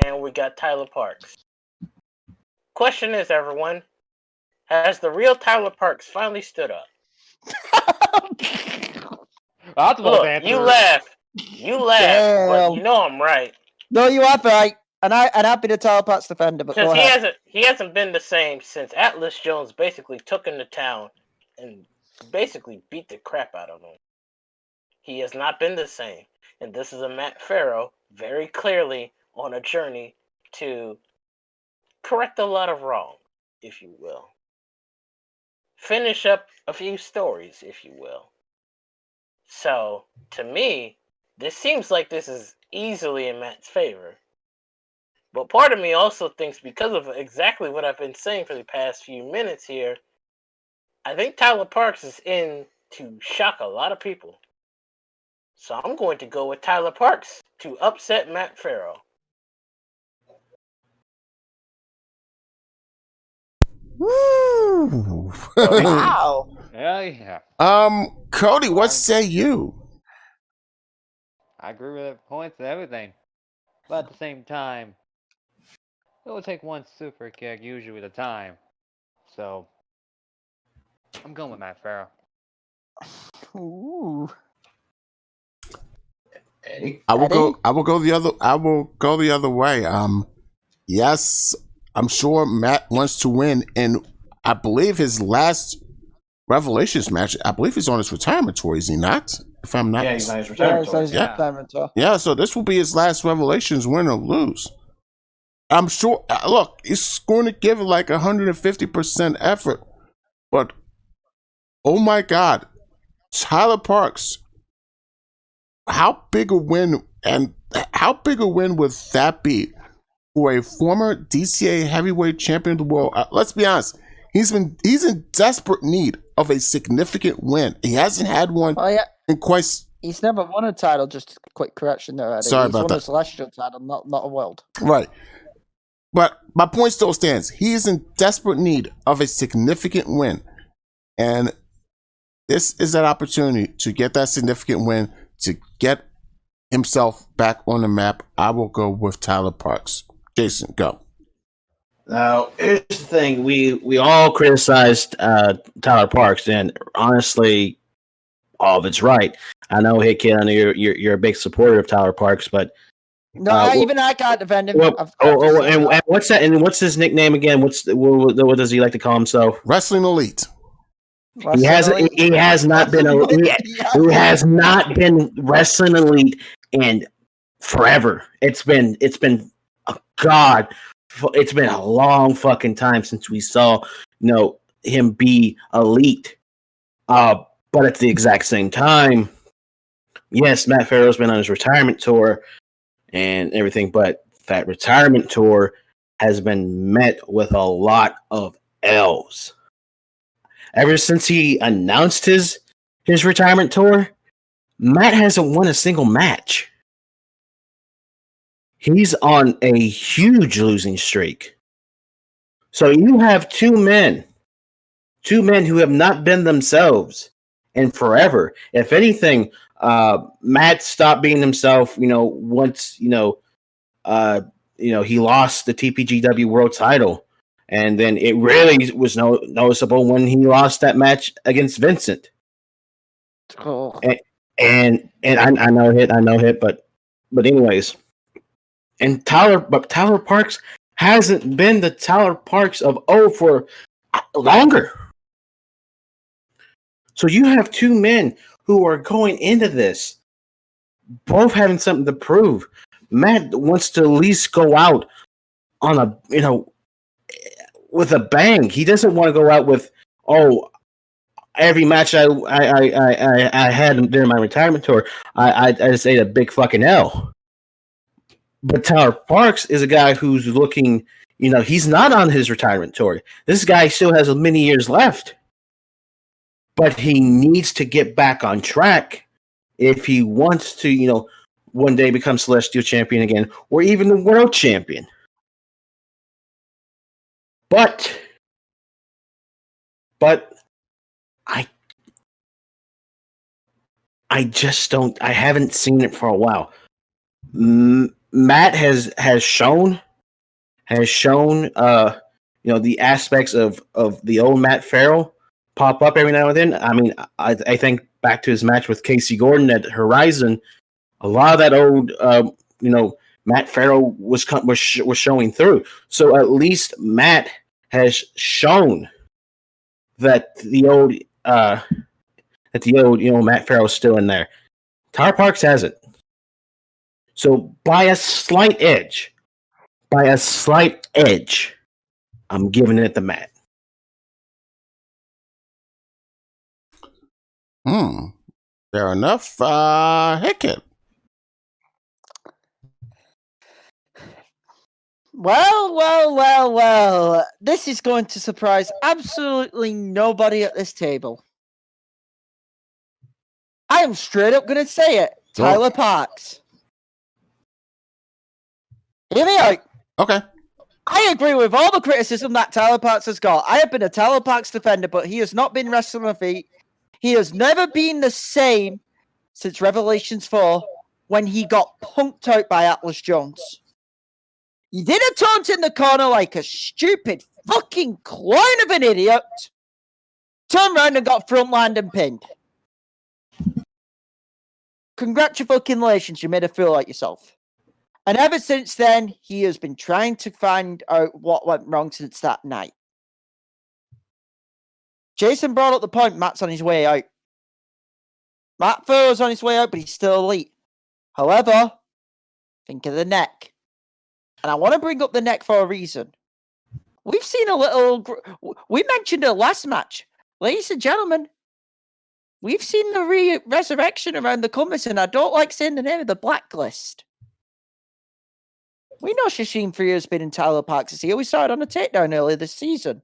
and we got Tyler Parks. Question is, everyone, has the real Tyler Parks finally stood up? Look, you laugh, but you know I'm right. No, you are right, and I'm happy to Tyler Parks defender. But go ahead. He hasn't been the same since Atlas Jones basically took him to town and basically beat the crap out of him. He has not been the same, and this is a Matt Farrell very clearly on a journey to correct a lot of wrong, if you will. Finish up a few stories, if you will. So, to me, this seems like this is easily in Matt's favor. But part of me also thinks, because of exactly what I've been saying for the past few minutes here, I think Tyler Parks is in to shock a lot of people. So I'm going to go with Tyler Parks to upset Matt Farrell. Woo! Wow. Yeah. Cody, what say you? I agree with the points and everything. But at the same time, it will take one super kick usually at a time. So I'm going with Matt Farrell. Ooh. Eddie? I will go the other way. Yes, I'm sure Matt wants to win, and I believe his last Revelations match, I believe he's on his retirement tour, is he not? If I'm not, he's on his retirement tour. Yeah, so this will be his last Revelations, win or lose. I'm sure. Look, he's going to give it like 150% effort, but oh my God, Tyler Parks, how big a win would that be for a former DCA heavyweight champion of the world? Let's be honest. He's in desperate need of a significant win. He hasn't had one in quite. He's never won a title. Just a quick correction there, Eddie. Sorry about that. He's won a celestial title, not a world. Right, but my point still stands. He is in desperate need of a significant win, and this is that opportunity to get that significant win, to get himself back on the map. I will go with Tyler Parks. Jason, go. Now, here's the thing: we all criticized Tyler Parks, and honestly, all of it's right. I know, hey kid, I know you're a big supporter of Tyler Parks, but No, even I can't defend him. well, I've just said that. and what's that? And what's his nickname again? What does he like to call himself? Wrestling Elite. He has not been he has not been wrestling elite in forever. It's been God, it's been a long fucking time since we saw him be elite. But at the exact same time, yes, Matt Farrell's been on his retirement tour and everything, but that retirement tour has been met with a lot of L's. Ever since he announced his retirement tour, Matt hasn't won a single match. He's on a huge losing streak. So you have two men who have not been themselves in forever. If anything, Matt stopped being himself, once, he lost the TPGW world title. And then it really was noticeable when he lost that match against Vincent. Oh. And I know hit, but anyways. And Tyler Parks hasn't been the Tyler Parks of for longer. So you have two men who are going into this, both having something to prove. Matt wants to at least go out on a, with a bang. He doesn't want to go out with, every match I had during my retirement tour, I just ate a big fucking L. But Tyler Parks is a guy who's looking, he's not on his retirement tour. This guy still has many years left. But he needs to get back on track if he wants to, one day become Celestial Champion again, or even the World Champion. But I just don't. I haven't seen it for a while. Matt has shown, the aspects of the old Matt Farrell pop up every now and then. I mean, I think back to his match with Casey Gordon at Horizon. A lot of that old, Matt Farrell was showing through. So at least Matt has shown that the old Matt Farrell is still in there. Tyler Parks hasn't. So by a slight edge, I'm giving it to Matt. Fair enough. Hickett. Well. This is going to surprise absolutely nobody at this table. I am straight up going to say it. Go. Tyler Parks. Hear me out. Okay. I agree with all the criticism that Tyler Parks has got. I have been a Tyler Parks defender, but he has not been wrestling on feet. He has never been the same since Revelations 4 when he got punked out by Atlas Jones. He did a taunt in the corner like a stupid fucking clown of an idiot. Turned around and got frontlined and pinned. Congratulations, you made a fool out yourself. And ever since then, he has been trying to find out what went wrong since that night. Jason brought up the point, Matt's on his way out. Matt Farrell's on his way out, but he's still elite. However, think of the neck. And I want to bring up the neck for a reason. We've seen a little... We mentioned it last match. Ladies and gentlemen, we've seen the resurrection around the compass, and I don't like saying the name of the blacklist. We know Shashim Freer has been in Tyler Parks' ear. We saw it on a takedown earlier this season.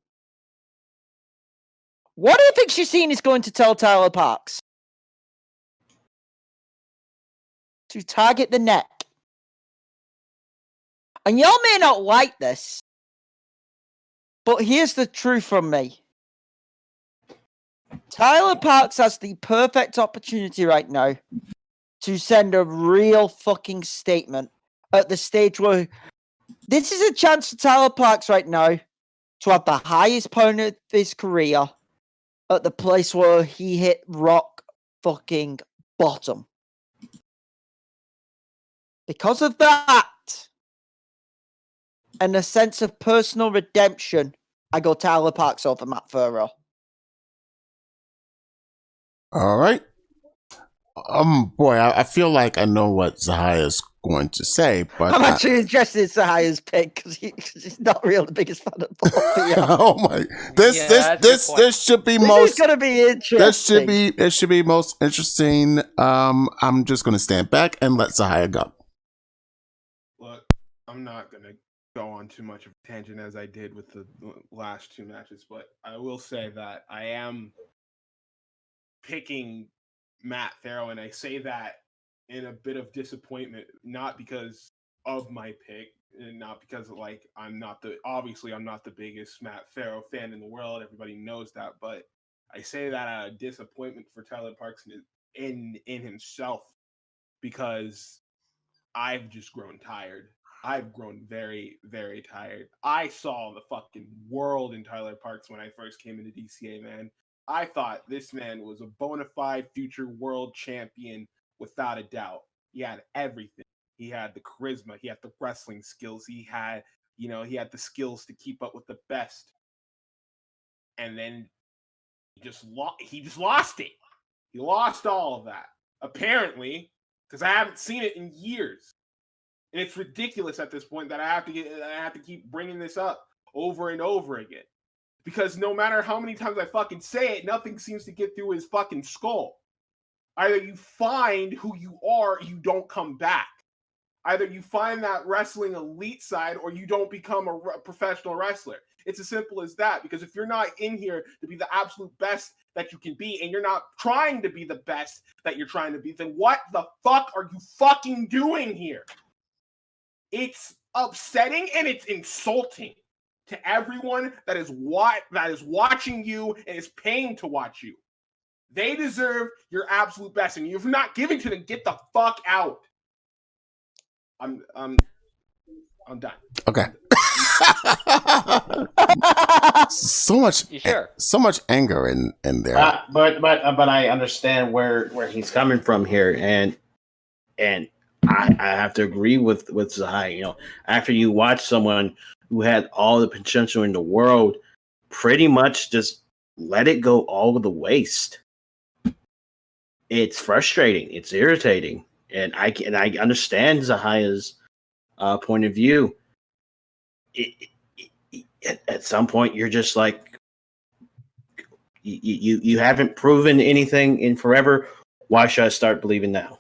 What do you think Shashim is going to tell Tyler Parks? To target the neck. And y'all may not like this, but here's the truth from me. Tyler Parks has the perfect opportunity right now to send a real fucking statement at the stage where This is a chance for Tyler Parks right now to have the highest point of his career at the place where he hit rock fucking bottom. Because of that, and a sense of personal redemption, I go Tyler Parks over Matt Furrow. All right. Boy, I feel like I know what Zahaya's going to say, but I'm actually interested in Sahaya's pick because he's not really the biggest fan of Bolivia. oh my, this should be This is gonna be interesting. it should be most interesting. I'm just gonna stand back and let Zahaya go. Look, I'm not gonna go on too much of a tangent as I did with the last two matches, but I will say that I am picking Matt Farrell, and I say that in a bit of disappointment, not because of my pick, and not because of, like, I'm not the biggest Matt Farrell fan in the world. Everybody knows that, but I say that out of disappointment for Tyler Parks in himself, because I've just grown tired. I've grown very, very tired. I saw the fucking world in Tyler Parks when I first came into DCA, man. I thought this man was a bona fide future world champion without a doubt. He had everything. He had the charisma. He had the wrestling skills. He had the skills to keep up with the best. And then he just lost it. He lost all of that. Apparently, because I haven't seen it in years. And it's ridiculous at this point that I have to keep bringing this up over and over again. Because no matter how many times I fucking say it, nothing seems to get through his fucking skull. Either you find who you are, you don't come back. Either you find that wrestling elite side, or you don't become a professional wrestler. It's as simple as that. Because if you're not in here to be the absolute best that you can be, and you're not trying to be the best that you're trying to be, then what the fuck are you fucking doing here? It's upsetting and it's insulting to everyone that is watching you and is paying to watch you. They deserve your absolute best, and if you're not giving to them, get the fuck out. I'm done. Okay. so much, You sure? so much anger in there. But I understand where he's coming from here, and I have to agree with Zahai. You know, after you watch someone who had all the potential in the world pretty much just let it go all to the waste, it's frustrating. It's irritating, and I understand Zahaya's point of view. At some point, you're just like, you haven't proven anything in forever. Why should I start believing now?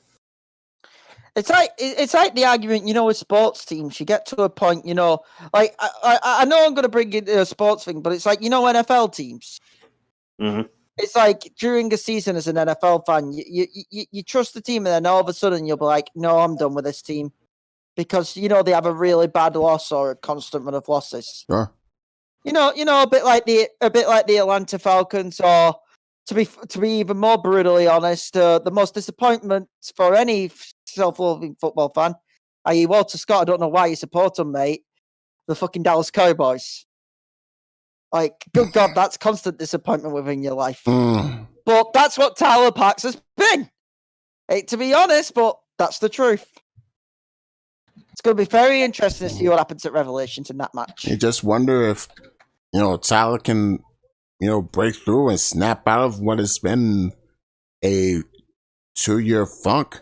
It's like the argument, with sports teams. You get to a point, like I know I'm going to bring in a sports thing, but it's like, NFL teams. Mm-hmm. It's like during a season as an NFL fan, you trust the team, and then all of a sudden you'll be like, no, I'm done with this team because they have a really bad loss or a constant run of losses. Sure. A bit like the Atlanta Falcons, or to be even more brutally honest, the most disappointment for any self-loving football fan, i.e. Walter Scott. I don't know why you support them, mate. The fucking Dallas Cowboys. Like, good God, that's constant disappointment within your life. But that's what Tyler Parks has been. Hate to be honest, but that's the truth. It's going to be very interesting to see what happens at Revelations in that match. You just wonder if, Tyler can, break through and snap out of what has been a 2-year funk.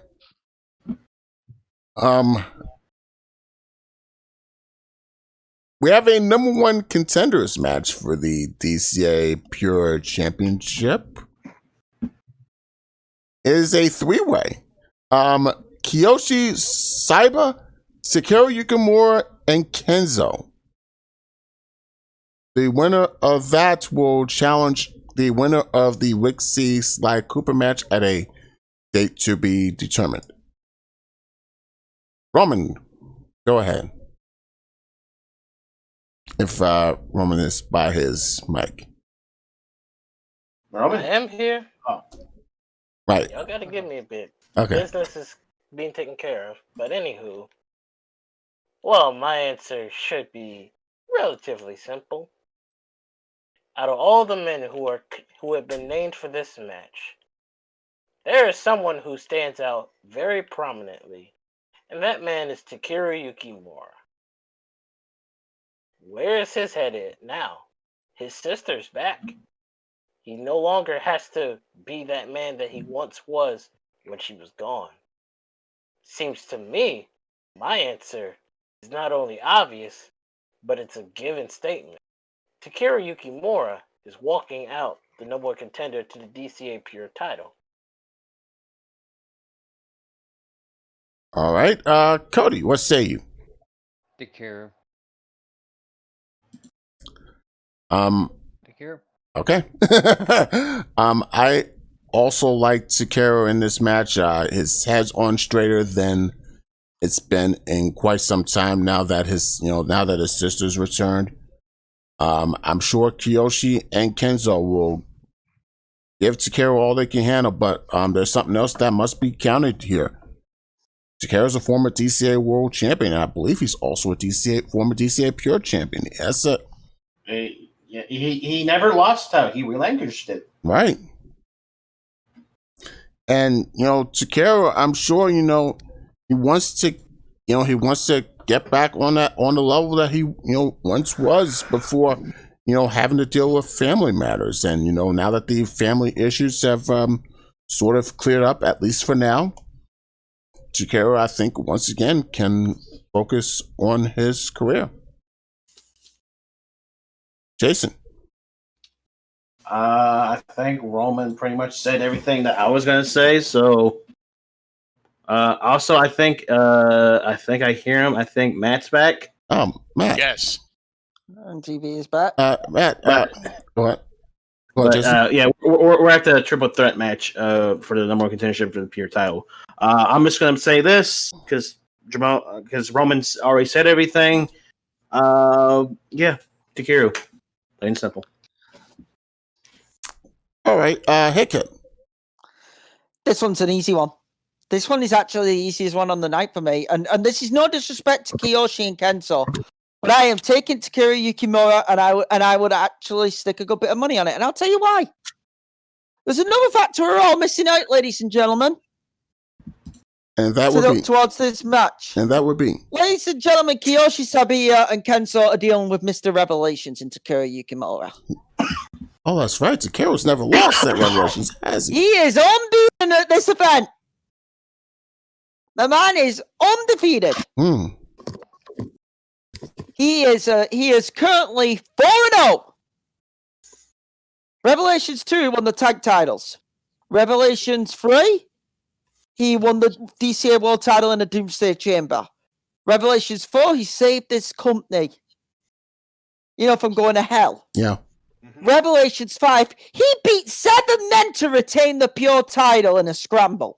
We have a number 1 contenders match for the DCA Pure Championship. It is a 3-way. Kiyoshi Saiba, Sakura Yukamura, and Kenzo. The winner of that will challenge the winner of the Rick C. Sly Cooper match at a date to be determined. Roman, go ahead. If Roman is by his mic. I am here. Oh. Right. Y'all gotta give me a bit. Okay. Business is being taken care of. But anywho, Well, my answer should be relatively simple. Out of all the men who have been named for this match, there is someone who stands out very prominently, and that man is Takeru Yukimura. Where is his head at now? His sister's back. He no longer has to be that man that he once was when she was gone. Seems to me, my answer is not only obvious, but it's a given statement. Takeru Yukimura is walking out the number one contender to the DCA Pure title. All right, Cody, what say you? Takeru. Takeru. Okay. I also like Takeru in this match. His head's on straighter than it's been in quite some time now that his sister's returned. I'm sure Kiyoshi and Kenzo will give Takeru all they can handle, but there's something else that must be counted here. Takeru's a former DCA World Champion, and I believe he's also a former DCA Pure Champion. That's it. Yeah, he never lost out. He relinquished it. Right. And Takeru, I'm sure he wants to get back on the level that he once was before having to deal with family matters. And now that the family issues have sort of cleared up, at least for now, Takeru, I think, once again can focus on his career. Jason. I think Roman pretty much said everything that I was gonna say. So, also, I think I hear him. I think Matt's back. Matt. Yes. And GB is back. Matt. Go ahead. Yeah, we're at the triple threat match for the number one contendership for the pure title. I'm just gonna say this because Roman's already said everything. Yeah, Takeru, plain and simple. All right, Hickett. This one's an easy one. This one is actually the easiest one on the night for me. And this is no disrespect to Kiyoshi and Kenzo, but I am taking Takeru Yukimura, and I would actually stick a good bit of money on it. And I'll tell you why. There's another factor we're all missing out, ladies and gentlemen. And that would be towards this match. And that would be, ladies and gentlemen, Kiyoshi Sabiya and Kenzo are dealing with Mr. Revelations in Takeru Yukimura. Oh, that's right. Takeru's never lost at Revelations, has he? He is unbeaten at this event. The man is undefeated. He is currently 4-0. Revelations 2 won the tag titles. Revelations 3, he won the DCA World title in the Doomsday Chamber. Revelations 4, he saved this company, from going to hell. Yeah. Revelations 5, he beat 7 men to retain the pure title in a scramble.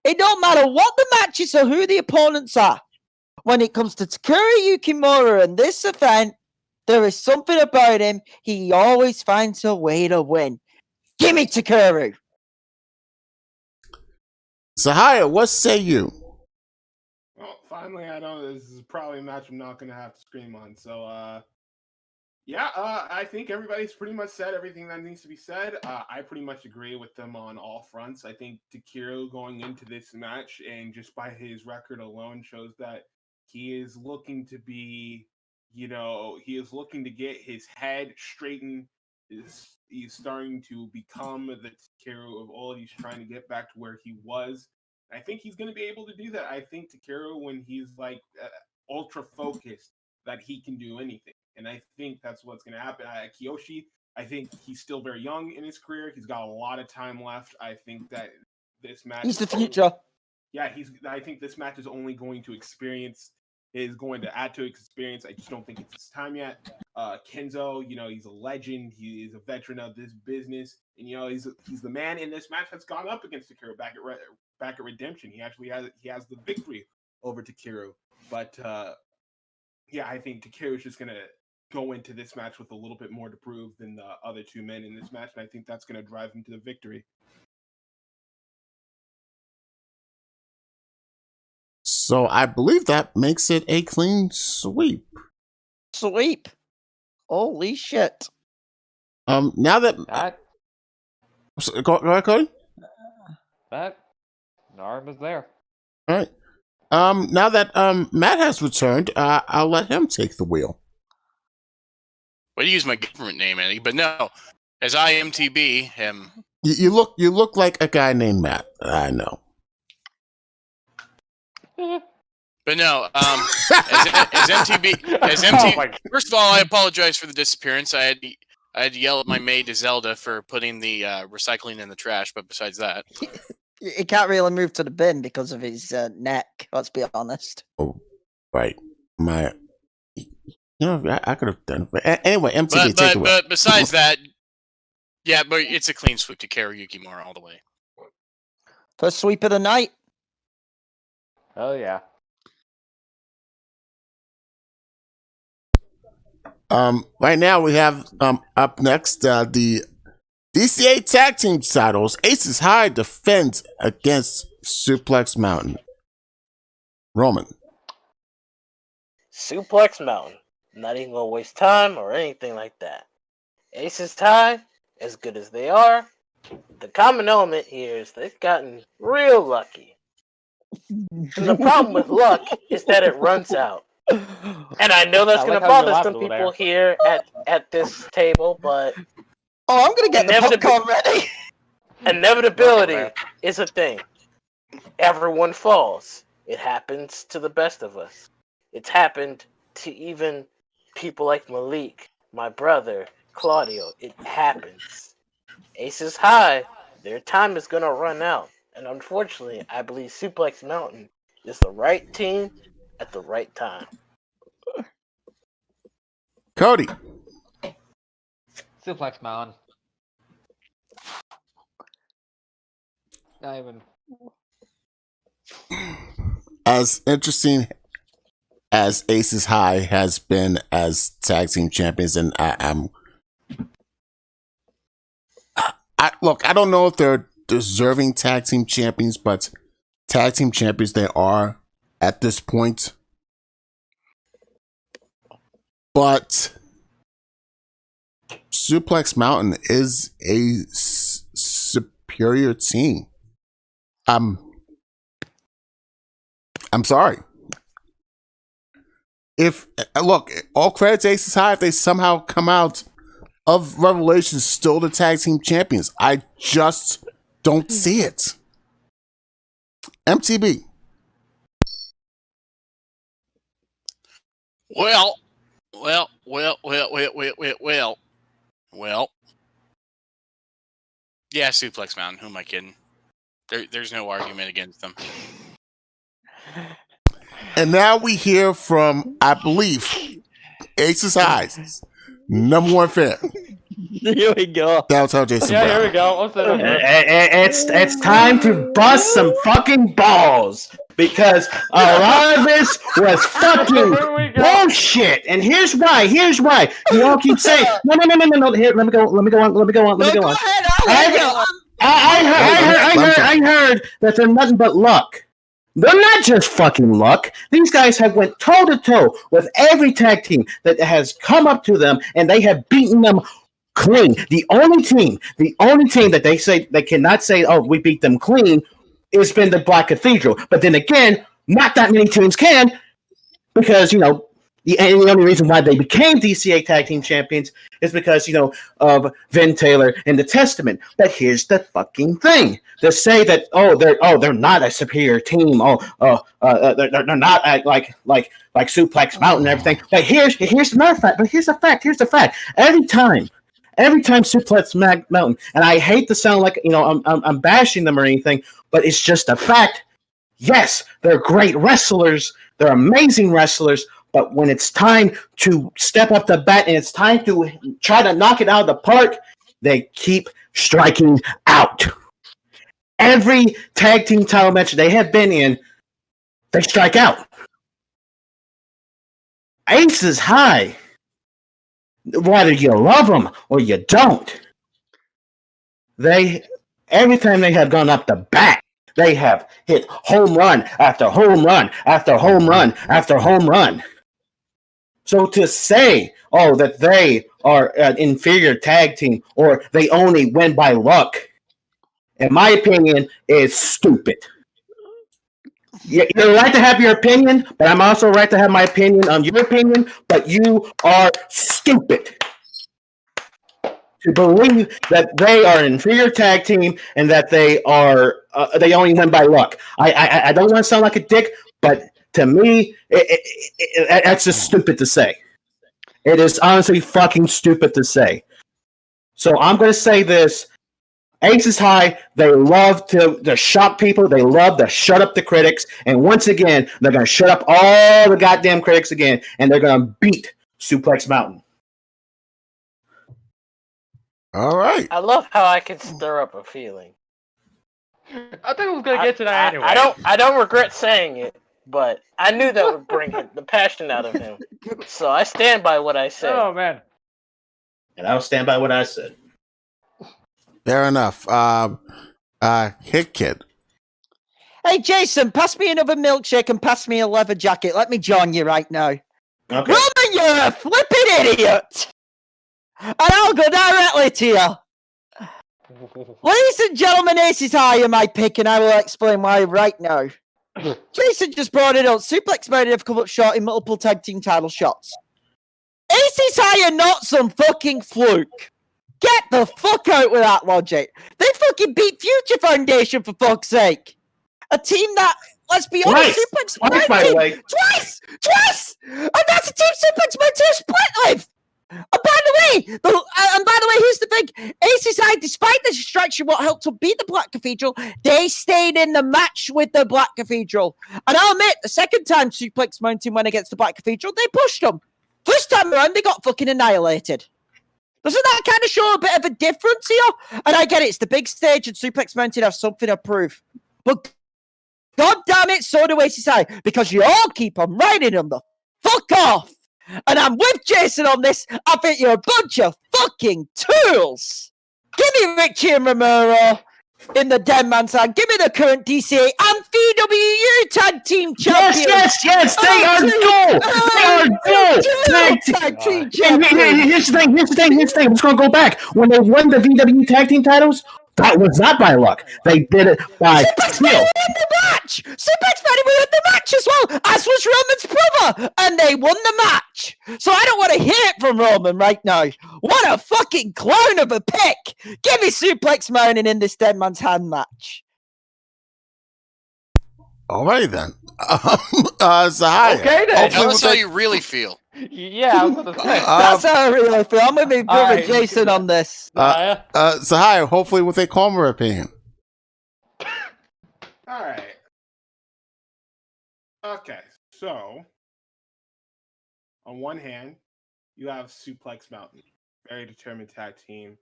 It don't matter what the matches or who the opponents are. When it comes to Takeru Yukimura in this event, there is something about him. He always finds a way to win. Give me Takeru. Sahaya, what say you? Well, finally, I know this is probably a match I'm not going to have to scream on. So, I think everybody's pretty much said everything that needs to be said. I pretty much agree with them on all fronts. I think Takeru going into this match, and just by his record alone, shows that he is looking to be, he is looking to get his head straightened. He's starting to become the Takeru of old. He's trying to get back to where he was. I think he's going to be able to do that. I think Takeru, when he's like ultra focused, that he can do anything. And I think that's what's going to happen. Kiyoshi, I think he's still very young in his career. He's got a lot of time left. I think that this match... He's the future. I think this match is only going to add to his experience. I just don't think it's his time yet. Kenzo, he's a legend. He is a veteran of this business. And, he's the man in this match that's gone up against Takeru back at Redemption. He actually has the victory over Takeru. But, I think Takeru is just going to go into this match with a little bit more to prove than the other two men in this match. And I think that's going to drive him to the victory. So I believe that makes it a clean sweep. Sweep. Holy shit. Now that go ahead, Cody. That Narm is there. All right. Now that Matt has returned, I'll let him take the wheel. Well, you use my government name, Eddie, but no. As IMTB, him. You look like a guy named Matt. I know. But no, as MTB, first of all, I apologize for the disappearance. I had to yell at my maid Zelda for putting the recycling in the trash. But besides that, He can't really move to the bin because of his neck. Let's be honest. Oh, right. I could have done it. Anyway, MTV, take the wheel. but besides that, yeah, but it's a clean sweep to carry Yukimura all the way. First sweep of the night. Oh yeah. Right now we have up next the DCA Tag Team titles. Aces High defends against Suplex Mountain. Roman. Suplex Mountain. Not even gonna waste time or anything like that. Aces High, as good as they are, the common element here is they've gotten real lucky. And the problem with luck is that it runs out. And I know that's going to bother some people here at this table, but oh, I'm going to get the popcorn ready. Inevitability is a thing. Everyone falls. It happens to the best of us. It's happened to even people like Malik, my brother, Claudio. It happens. Aces High, their time is going to run out. And unfortunately, I believe Suplex Mountain is the right team at the right time. Cody. Suplex Mountain. Not even. As interesting as Aces High has been as tag team champions, and I don't know if they're deserving tag team champions, but tag team champions they are at this point. But Suplex Mountain is a superior team. I'm sorry. If look, all credit to Aces High if they somehow come out of Revelations still the tag team champions. I just don't see it. MTB. Well. Yeah, Suplex Mountain. Who am I kidding? There's no argument against them. And now we hear from, I believe, Aces High's number one fan. Here we go. Downtown Jason Yeah, Brown. here we go. It's time to bust some fucking balls because a lot of this was fucking bullshit. And here's why. You all keep saying no. Here, let me go on. I heard that they're nothing but luck. They're not just fucking luck. These guys have went toe-to-toe with every tag team that has come up to them, and they have beaten them clean. The only team that they say they cannot say, "Oh, we beat them clean," has been the Black Cathedral. But then again, not that many teams can, because the only reason why they became DCA Tag Team Champions is because of Vin Taylor and the Testament. But here's the fucking thing: to say that they're not a superior team. They're not like Suplex Mountain and everything. But here's another fact. But here's the fact. Every time Suplex Mountain, and I hate to sound like I'm bashing them or anything, but it's just a fact. Yes, they're great wrestlers. They're amazing wrestlers. But when it's time to step up the bat and it's time to try to knock it out of the park, they keep striking out. Every tag team title match they have been in, they strike out. Aces High, whether you love them or you don't, every time they have gone up the bat, They have hit home run after home run after home run after home run. So to say, oh, that they are an inferior tag team or they only win by luck, in my opinion, is stupid. You're right to have your opinion, but I'm also right to have my opinion on your opinion, but you are stupid to believe that they are an inferior tag team and that they they only win by luck. I don't want to sound like a dick, but to me, that's just stupid to say. It is honestly fucking stupid to say. So I'm going to say this. Aces High, they love to shock people. They love to shut up the critics. And once again, they're going to shut up all the goddamn critics again, and they're going to beat Suplex Mountain. All right. I love how I can stir up a feeling. I think I was gonna get to that anyway. I don't regret saying it, but I knew that would bring the passion out of him. So I stand by what I said. Oh man. And I'll stand by what I said. Fair enough. Hit Kid. Hey, Jason, pass me another milkshake and pass me a leather jacket. Let me join you right now. Okay. Roman, you're a flipping idiot! And I'll go directly to you. Ladies and gentlemen, Aces High are my pick, and I will explain why right now. Jason just brought it up. Suplex Mountain have come up short in multiple tag team title shots. Aces High are not some fucking fluke. Get the fuck out with that logic. They fucking beat Future Foundation, for fuck's sake. A team that, let's be honest, Suplex Twice, by the way. Twice! And that's a team Suplex Mountain split with! And by the way, here's the thing. Aces High, despite the distraction, what helped to beat the Black Cathedral, they stayed in the match with the Black Cathedral. And I'll admit, the second time Suplex Mountain went against the Black Cathedral, they pushed them. First time around, they got fucking annihilated. Doesn't that kind of show a bit of a difference here? And I get it, it's the big stage and Suplex Mountain have something to prove. But god damn it, so do Aces High, because you all keep on riding them the fuck off. And I'm with Jason on this. I think you're a bunch of fucking tools. Give me Richie and Romero in the Dead Man's Hand. Give me the current DCA and VWU Tag Team Champions. Yes. They are dual. Tag Team And Champions. here's the thing. I'm just going to go back. When they won the VW Tag Team titles, that was not by luck. They did it by skill. Suplex Mountain won the match as well, as was Roman's brother, and they won the match. So I don't want to hear it from Roman right now. What a fucking clown of a pick. Give me Suplex Mountain in this Dead Man's Hand match. All right, then. Zahaya. Okay, then. Tell us how you really feel. Yeah, I was gonna say. That's how I really feel. I'm going to be brother Alright. Jason on this. Zahaya, hopefully with a calmer opinion. All right. Okay, so on one hand, you have Suplex Mountain, very determined tag team,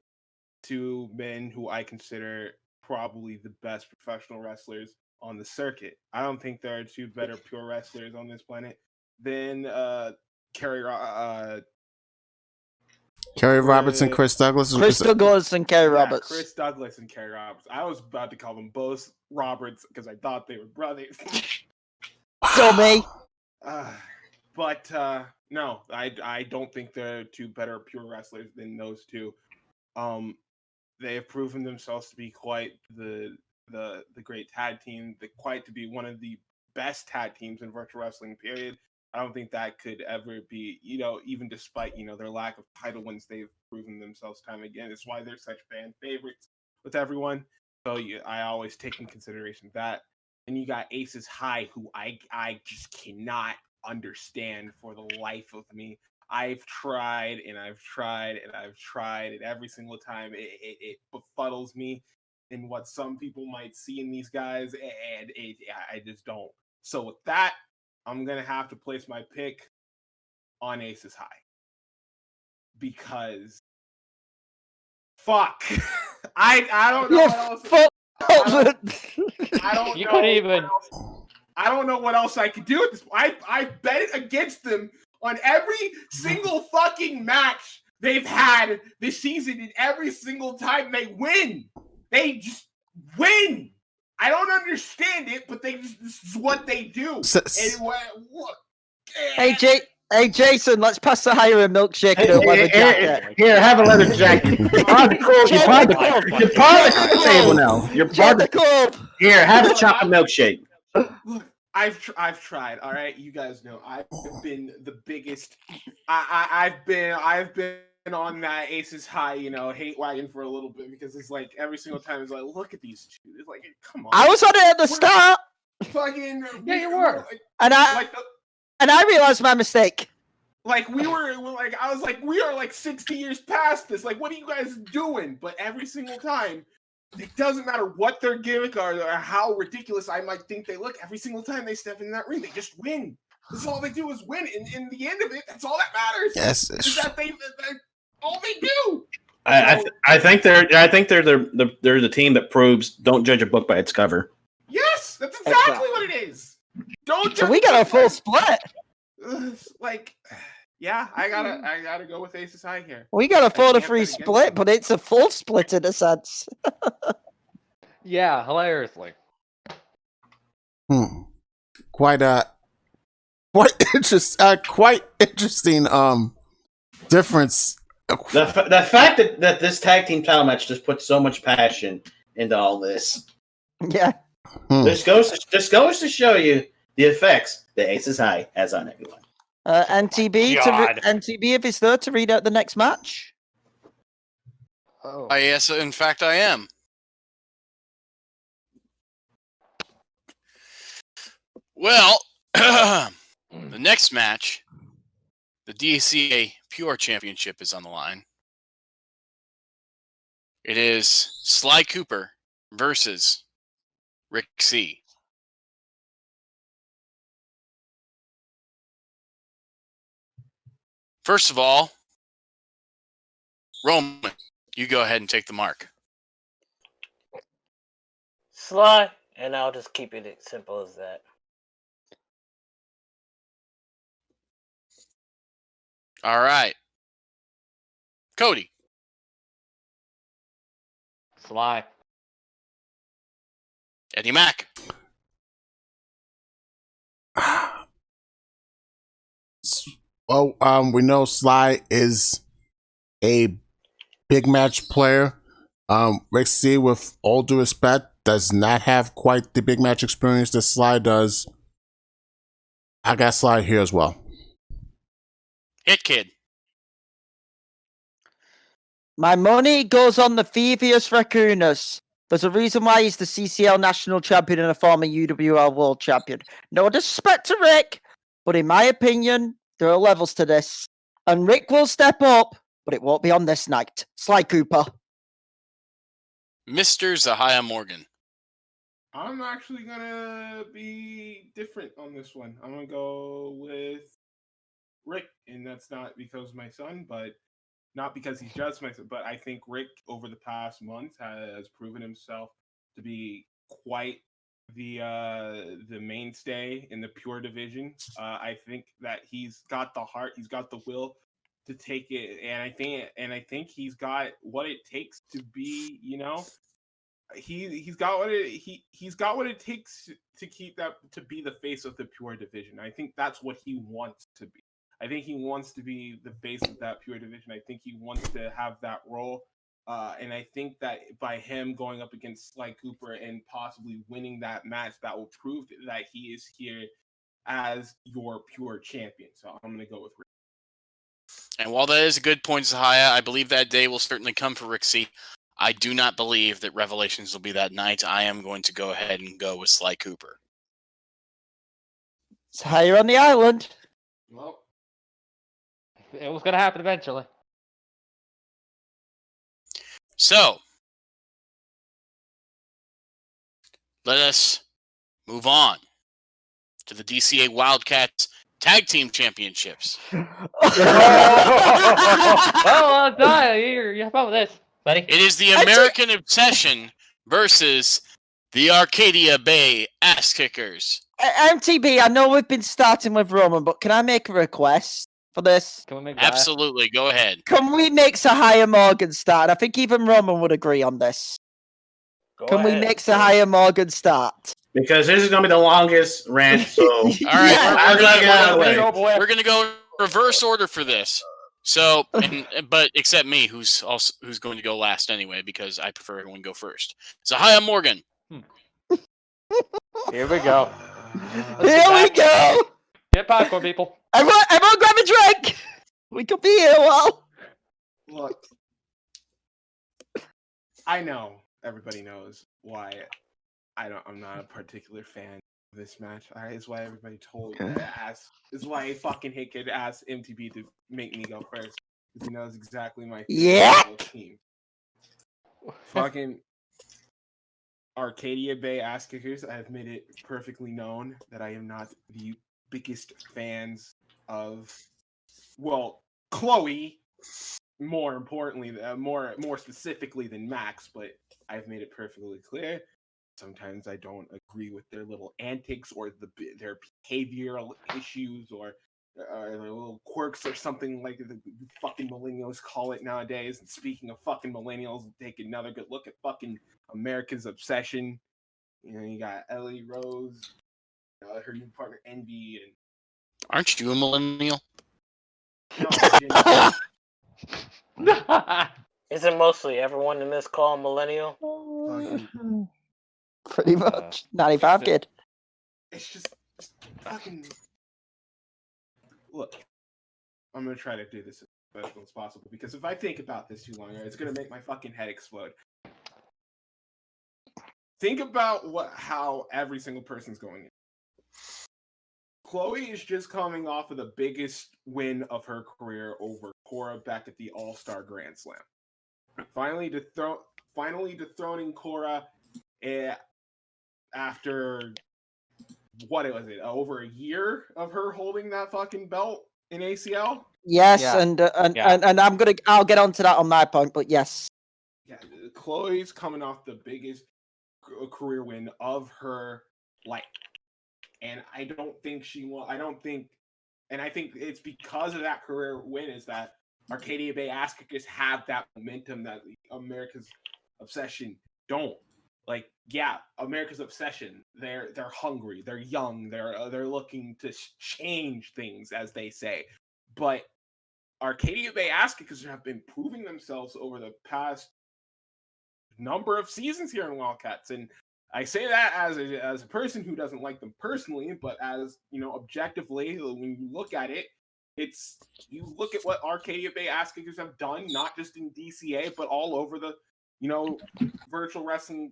two men who I consider probably the best professional wrestlers on the circuit. I don't think there are two better pure wrestlers on this planet than Kerry Roberts and Chris Douglas. Chris Douglas and Kerry Roberts. Chris Douglas and Kerry Roberts. I was about to call them both Roberts because I thought they were brothers. So me. But no, I don't think there are two better pure wrestlers than those two. They have proven themselves to be quite the great tag team, quite to be one of the best tag teams in virtual wrestling. Period. I don't think that could ever be, even despite their lack of title wins, they've proven themselves time again. It's why they're such fan favorites with everyone. So I always take in consideration that. And you got Aces High, who I just cannot understand for the life of me. I've tried and I've tried and I've tried, and every single time it befuddles me in what some people might see in these guys, and I just don't. So with that, I'm gonna have to place my pick on Aces High because fuck, I don't know what else. I don't You know couldn't even. I don't know what else I could do at this point. I bet against them on every single fucking match they've had this season, and every single time they win. They just win. I don't understand it, but this is what they do. Look. Hey, Jason, let's pass the hire a milkshake and a leather jacket. Here, have a leather jacket. You're part of the table now. You're part of the club. Here, have a chocolate milkshake. Look, I've tried. All right, you guys know I've been the biggest. I've been on that Aces High, hate wagon for a little bit because it's like every single time it's like, look at these two. It's like, come on. I was on it at the start. Fucking Yeah, you were. And I realized my mistake. Like we are like 60 years past this. Like, what are you guys doing? But every single time, it doesn't matter what their gimmick are or how ridiculous I might think they look. Every single time they step in that ring, they just win. That's all they do is win. And in the end of it, that's all that matters. Yes, is that all they do. I think they're the team that proves don't judge a book by its cover. Yes, that's exactly what it is. So we got a full split. Yeah, I gotta go with Aces High here. We got a 4-3 split, but it's a full split in a sense. Yeah, hilariously. Quite interesting difference. The fact that this tag team title match just puts so much passion into all this. Yeah. This goes to show you the effects that Aces High has on everyone. NTB if it's there to read out the next match. Oh. Yes, in fact, I am. Well, the next match, the DCA Pure Championship is on the line. It is Sly Cooper versus Rick C. First of all, Roman, you go ahead and take the mark. Sly, and I'll just keep it as simple as that. All right. Cody. Sly. Eddie Mack. Well, we know Sly is a big match player. Rick C, with all due respect, does not have quite the big match experience that Sly does. I got Sly here as well. Hit Kid. My money goes on the Phoebius Raccoonus. There's a reason why he's the CCL National Champion and a former UWL World Champion. No disrespect to Rick, but in my opinion, there are levels to this. And Rick will step up, but it won't be on this night. Sly Cooper. Mr. Zahia Morgan. I'm actually gonna be different on this one. I'm gonna go with Rick, and that's not because my son, but not because he's just my son. But I think Rick, over the past month, has proven himself to be quite the mainstay in the pure division. I think that he's got the heart, he's got the will to take it, and I think he's got what it takes to be, he's got what it takes to keep that, to be the face of the pure division. I think that's what he wants to be. I think he wants to be the face of that pure division. I think he wants to have that role. And I think that by him going up against Sly Cooper and possibly winning that match, that will prove that he is here as your pure champion. So I'm going to go with Rick. And while that is a good point, Zahia, I believe that day will certainly come for Rick C. I do not believe that Revelations will be that night. I am going to go ahead and go with Sly Cooper. It's higher on the island. Well, it was going to happen eventually. So, let us move on to the DCA Wildcats Tag Team Championships. You have fun with this, buddy. It is the American Obsession versus the Arcadia Bay Ass Kickers. MTB, I know we've been starting with Roman, but can I make a request for this? Can we make Absolutely, go ahead. Can we make Zahia Morgan start? I think even Roman would agree on this. Go Can we ahead. make Sahaya Morgan start? Because this is going to be the longest rant. So All right, Yeah. I'm gonna get out of the way. we're gonna go reverse order for this. So, but except me, who's going to go last anyway, because I prefer everyone go first. Zahaya Morgan. Here we go. Here we go. Get popcorn, people. Everyone grab a drink. We could be here a while. Look, I know everybody knows why I'm not a particular fan of this match. Is why everybody told is why I fucking hate kid asked MTB to make me go first, because he knows exactly my favorite team. Fucking Arcadia Bay ass kickers. I have made it perfectly known that I am not the biggest fans of, well, Chloe. More importantly, more specifically than Max, but I've made it perfectly clear. Sometimes I don't agree with their little antics or their behavioral issues or their little quirks or something like the fucking millennials call it nowadays. And speaking of fucking millennials, take another good look at fucking America's Obsession. You know, you got Ellie Rose, her new partner Envy, and Aren't you a millennial? no, Isn't mostly everyone in this call millennial? Pretty much. 95 kid. it's just fucking. Look, I'm gonna try to do this as professional as possible, because if I think about this too long, it's gonna make my fucking head explode. Think about how every single person's going in. Chloe is just coming off of the biggest win of her career over Cora back at the All-Star Grand Slam. Finally dethroning Cora after, what was it, over a year of her holding that fucking belt in ACL? Yes, Yeah. and Yeah. I'll get onto that on my point, but yes. Yeah, Chloe's coming off the biggest career win of her life. And I think it's because of that career win is that Arcadia Bay ass kickers have that momentum that America's Obsession don't. Like, yeah, America's Obsession, they're hungry, they're young, they're looking to change things, as they say. But Arcadia Bay ass kickers have been proving themselves over the past number of seasons here in Wildcats, and I say that as a person who doesn't like them personally, but as, objectively, when you look at it, you look at what Arcadia Bay ass kickers have done, not just in DCA, but all over the, virtual wrestling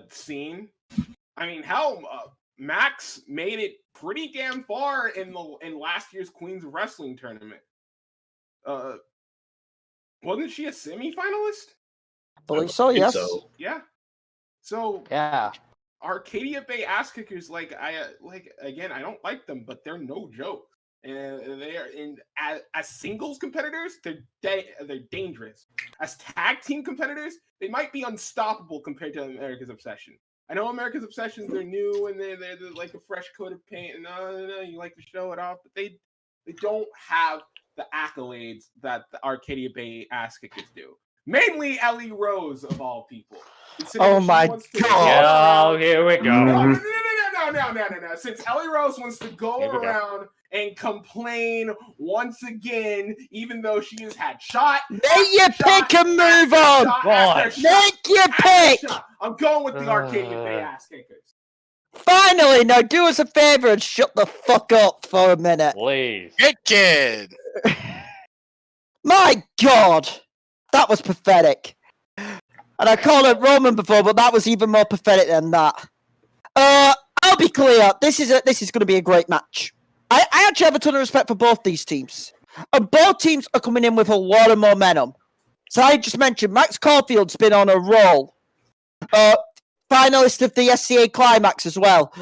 scene. I mean, hell, Max made it pretty damn far in last year's Queens of Wrestling tournament. Wasn't she a semi-finalist? I believe so, yes. So. Yeah. So Yeah. Arcadia Bay ass kickers, again, I don't like them, but they're no joke. And they are as singles competitors, they're dangerous. As tag team competitors, they might be unstoppable compared to America's Obsession. I know America's Obsession, they're new and they're like a fresh coat of paint, and you like to show it off, but they don't have the accolades that the Arcadia Bay ass kickers do. Mainly Ellie Rose, of all people. Oh my Oh, here we go. No. Since Ellie Rose wants to go around and complain once again, even though she has had shot. Make your pick and move on. Make your pick. I'm going with the Arcadia Bay ass kickers. Finally, now do us a favor and shut the fuck up for a minute. Please. Good kid. My God, that was pathetic. And I called it Roman before, but that was even more pathetic than that. I'll be clear. This is going to be a great match. I actually have a ton of respect for both these teams, and both teams are coming in with a lot of momentum. So I just mentioned Max Caulfield's been on a roll. Finalist of the SCA Climax as well.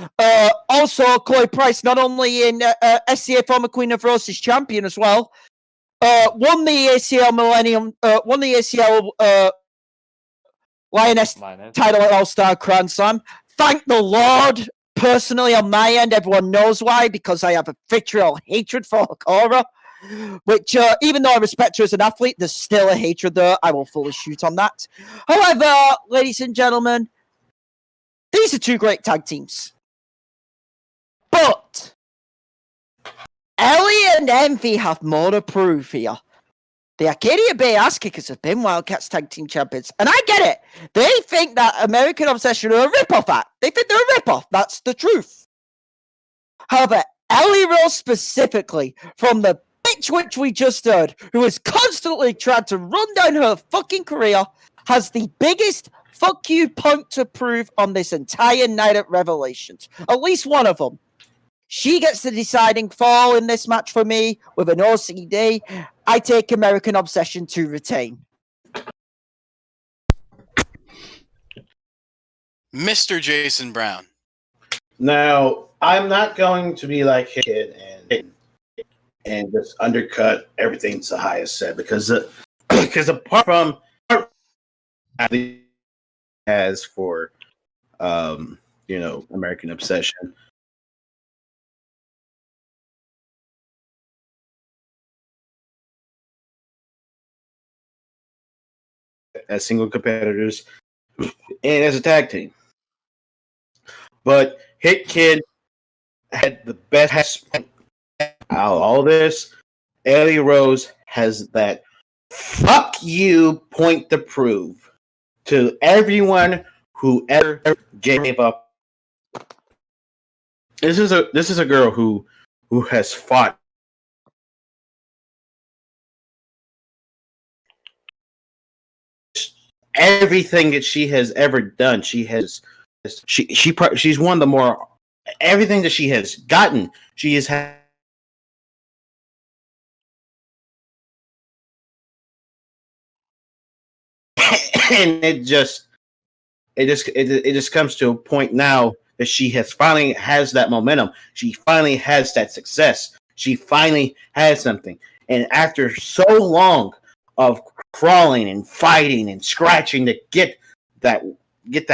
Also, Chloe Price, not only in SCA former Queen of Roses champion as well, won the ACL Millennium, won the ACL Lioness title at All-Star Grand Slam. Thank the Lord. Personally, on my end, everyone knows why, because I have a vitriol hatred for Cora. which, even though I respect her as an athlete, there's still a hatred there. I will fully shoot on that. However, ladies and gentlemen, these are two great tag teams. But Ellie and Envy have more to prove here. The Arcadia Bay Ass Kickers have been Wildcats Tag Team Champions. And I get it. They think that American Obsession are a rip-off act. They think they're a rip-off. That's the truth. However, Ellie Rose specifically, from the bitch which we just heard, who has constantly tried to run down her fucking career, has the biggest fuck you point to prove on this entire night at Revelations. At least one of them. She gets the deciding fall in this match for me with an OCD. I take American Obsession to retain. Mr. Jason Brown. Now, I'm not going to be like Kid and just undercut everything Sahaya said because apart from as for American Obsession. As single competitors and as a tag team. But Hit Kid had the best out of all this. Ellie Rose has that fuck you point to prove to everyone who ever gave up. This is a girl who has fought everything that she has ever done. She's one of the more everything that she has gotten. She has had. And it just comes to a point now that she finally has that momentum. She finally has that success. She finally has something. And after so long of crawling and fighting and scratching to get that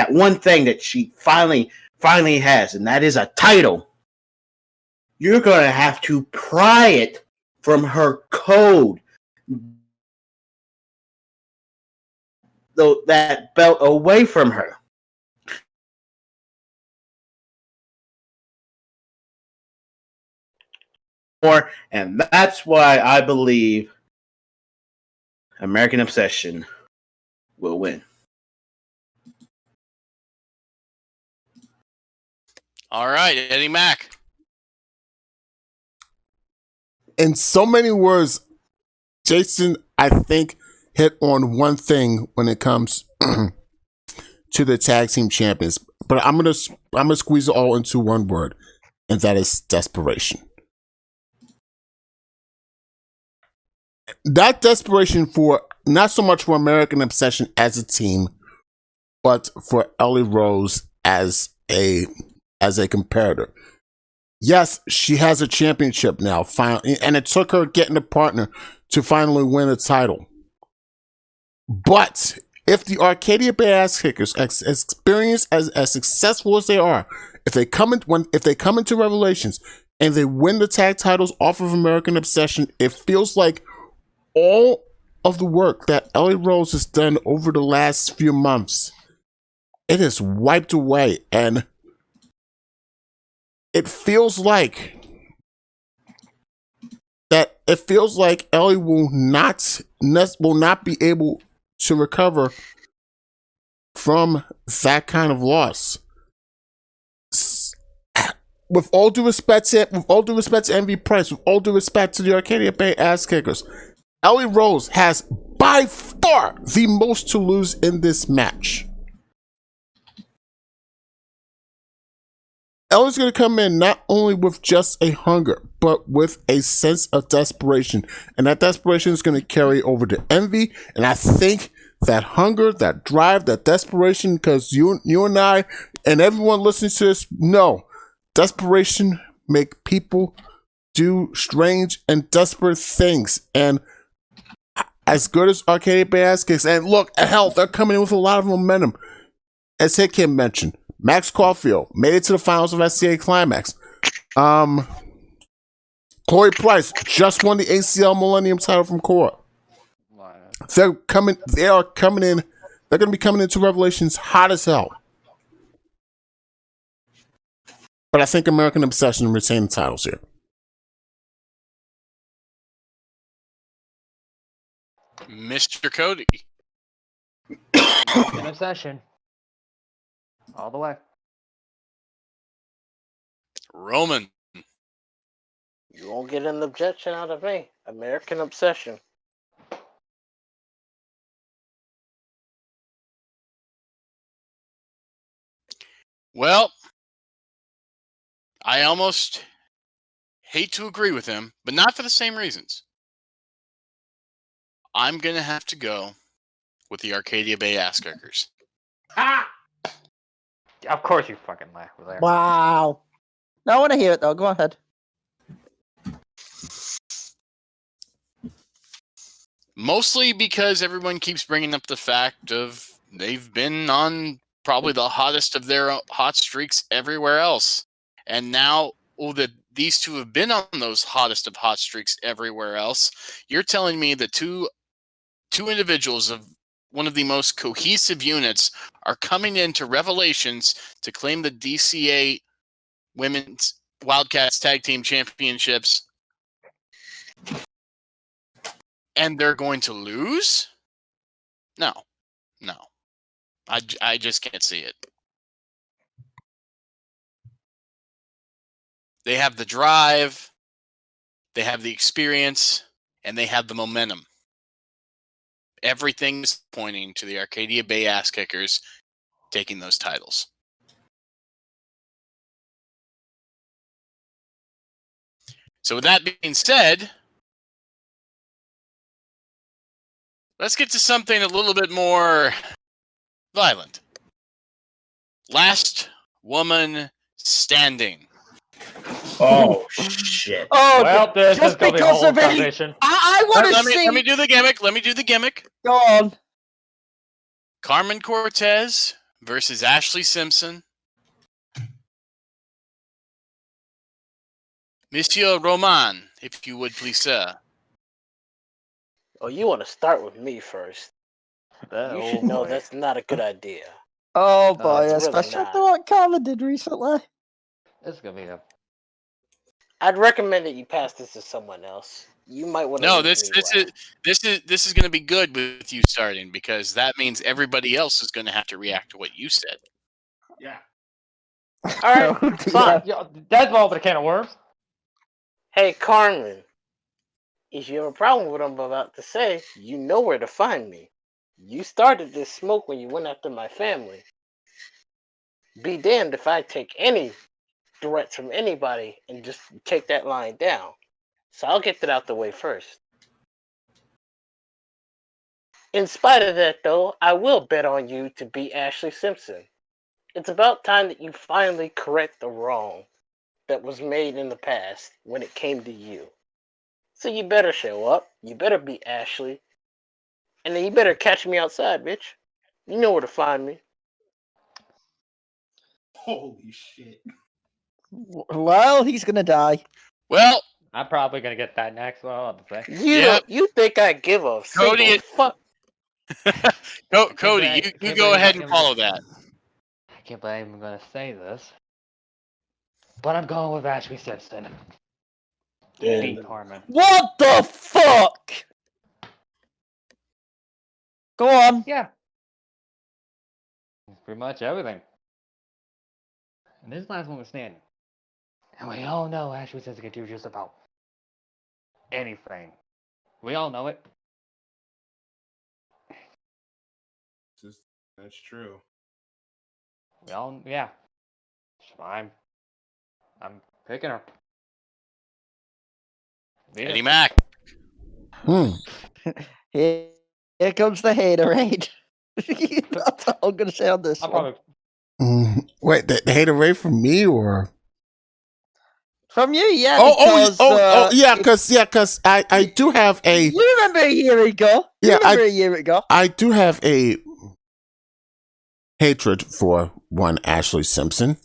one thing that she finally has, and that is a title, you're going to have to pry it from her code. That belt away from her. And that's why I believe American Obsession will win. All right, Eddie Mack. In so many words, Jason, I think, hit on one thing when it comes to the tag team champions, but I'm gonna squeeze it all into one word, and that is desperation. That desperation for not so much for American Obsession as a team, but for Ellie Rose as a comparator. Yes, she has a championship now, finally, and it took her getting a partner to finally win a title. But if the Arcadia Bay Ass Kickers experience as successful as they are, if they come into Revelations and they win the tag titles off of American Obsession, it feels like all of the work that Ellie Rose has done over the last few months, it is wiped away, and it feels like Ellie will not be able to recover from that kind of loss. With all due respect to MV Price, with all due respect to the Arcadia Bay Ass Kickers, Ellie Rose has by far the most to lose in this match. Ellie's going to come in not only with just a hunger, but with a sense of desperation. And that desperation is going to carry over to Envy. And I think that hunger, that drive, that desperation, because you and I and everyone listening to this know, desperation make people do strange and desperate things. And as good as Arcadia Bay Ass Kicks, and look, hell, they're coming in with a lot of momentum. As Hitkin mentioned, Max Caulfield made it to the finals of SCA Climax. Chloe Price just won the ACL Millennium title from Cora. They're coming. They are coming in. They're going to be coming into Revelations hot as hell. But I think American Obsession retain the titles here. Mr. Cody. An obsession. All the way. Roman. You won't get an objection out of me. American Obsession. Well, I almost hate to agree with him, but not for the same reasons. I'm going to have to go with the Arcadia Bay Ass Kickers. Ha! Of course you fucking laugh there. Wow. No, I want to hear it though. Go ahead. Mostly because everyone keeps bringing up the fact of they've been on probably the hottest of their hot streaks everywhere else. And now that these two have been on those hottest of hot streaks everywhere else, you're telling me that two individuals of one of the most cohesive units are coming into Revelations to claim the DCA Women's Wildcats Tag Team Championships, and they're going to lose? No. I just can't see it. They have the drive, they have the experience, and they have the momentum. Everything's pointing to the Arcadia Bay Ass Kickers taking those titles. So with that being said, let's get to something a little bit more violent. Last woman standing. Oh shit! Oh, Well, this is just going to be a because whole of it. conversation. I want to see. Let me do the gimmick. Let me do the gimmick. Go on. Carmen Cortez versus Ashley Simpson. Monsieur Roman, if you would please, sir. Oh, you want to start with me first. You should know that's not a good idea. Oh boy, it's really especially not. after what Carmen did recently. This is going to be a... I'd recommend that you pass this to someone else. You might want to. No, this is going to be good with you starting, because that means everybody else is going to have to react to what you said. Yeah. All right, fine. Yeah, that's all but a can of worms. Hey, Carmen, if you have a problem with what I'm about to say, you know where to find me. You started this smoke when you went after my family. Be damned if I take any threats from anybody and just take that line down. So I'll get that out the way first. In spite of that, though, I will bet on you to beat Ashley Simpson. It's about time that you finally correct the wrong that was made in the past when it came to you. So you better show up, you better beat Ashley, and then you better catch me outside, bitch. You know where to find me. Holy shit. Well, he's gonna die. Well, I'm probably going to get that next one. I'll have to say. You think I give a Cody, single fuck? Cody, you go ahead and follow that. I can't believe I'm going to say this. But I'm going with Ashley Simpson. Beat Carmen. What the fuck? Go on. Yeah. Pretty much everything. And this last one was standing. And we all know Ashley Simpson can do just about anything. We all know it. That's true. We all, yeah. I'm picking her. Eddie Mac. Here comes the haterade. That's all I'm gonna say on this I'll one. probably. Wait, the haterade from me or From you, yeah. Yeah, because I do have a. You remember a year ago? A year ago? I do have a hatred for one Ashley Simpson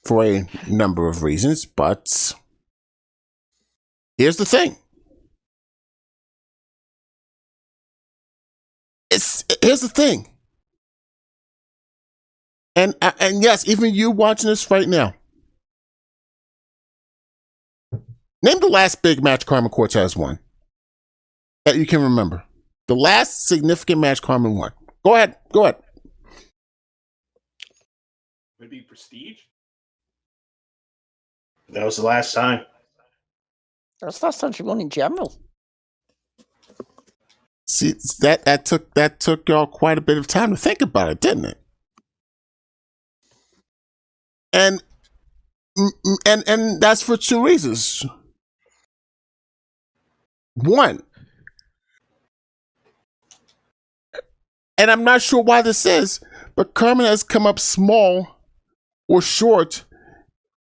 for a number of reasons, but Here's the thing. Here's the thing. And yes, even you watching this right now. Name the last big match Carmen Cortez won that you can remember. The last significant match Carmen won. Go ahead. Would it be Prestige? That was the last time. That's the last time she won in general. See, that took y'all quite a bit of time to think about it, didn't it? And that's for two reasons. One, and I'm not sure why this is, but Carmen has come up small or short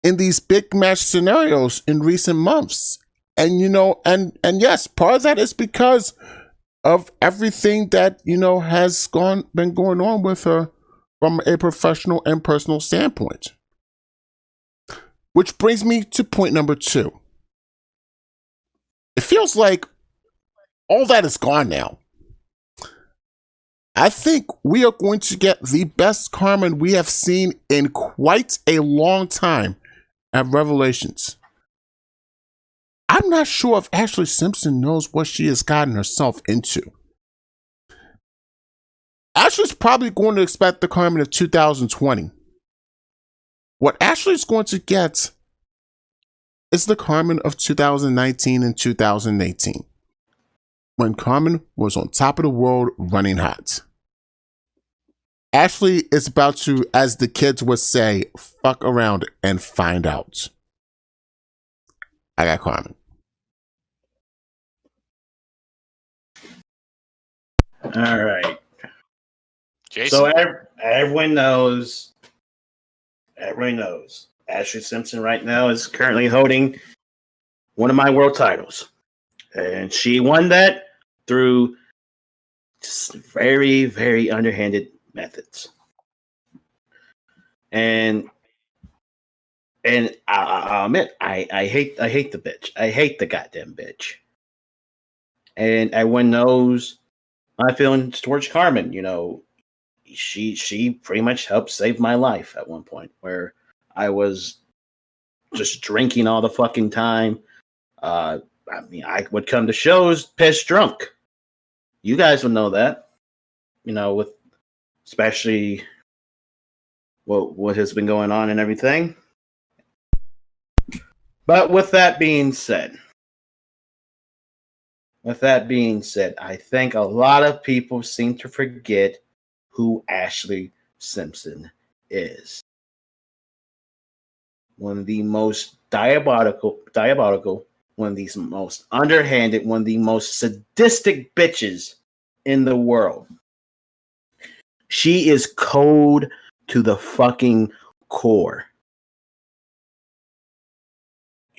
in these big match scenarios in recent months. And and yes, part of that is because of everything that, has been going on with her from a professional and personal standpoint. Which brings me to point number 2. It feels like all that is gone now. I think we are going to get the best Carmen we have seen in quite a long time at Revelations. I'm not sure if Ashley Simpson knows what she has gotten herself into. Ashley's probably going to expect the Carmen of 2020. What Ashley's going to get is the Carmen of 2019 and 2018, when Carmen was on top of the world running hot. Ashley is about to, as the kids would say, fuck around and find out. I got Carmen. All right. Jason? So everyone knows. Everyone knows. Ashley Simpson right now is currently holding one of my world titles. And she won that through just very, very underhanded methods. And I'll admit, I hate the bitch. I hate the goddamn bitch. And everyone knows my feelings towards Carmen. She pretty much helped save my life at one point, where I was just drinking all the fucking time. I would come to shows pissed drunk. You guys would know that, with especially what has been going on and everything. But with that being said, I think a lot of people seem to forget who Ashley Simpson is. One of the most diabolical, one of the most underhanded, one of the most sadistic bitches in the world. She is cold to the fucking core.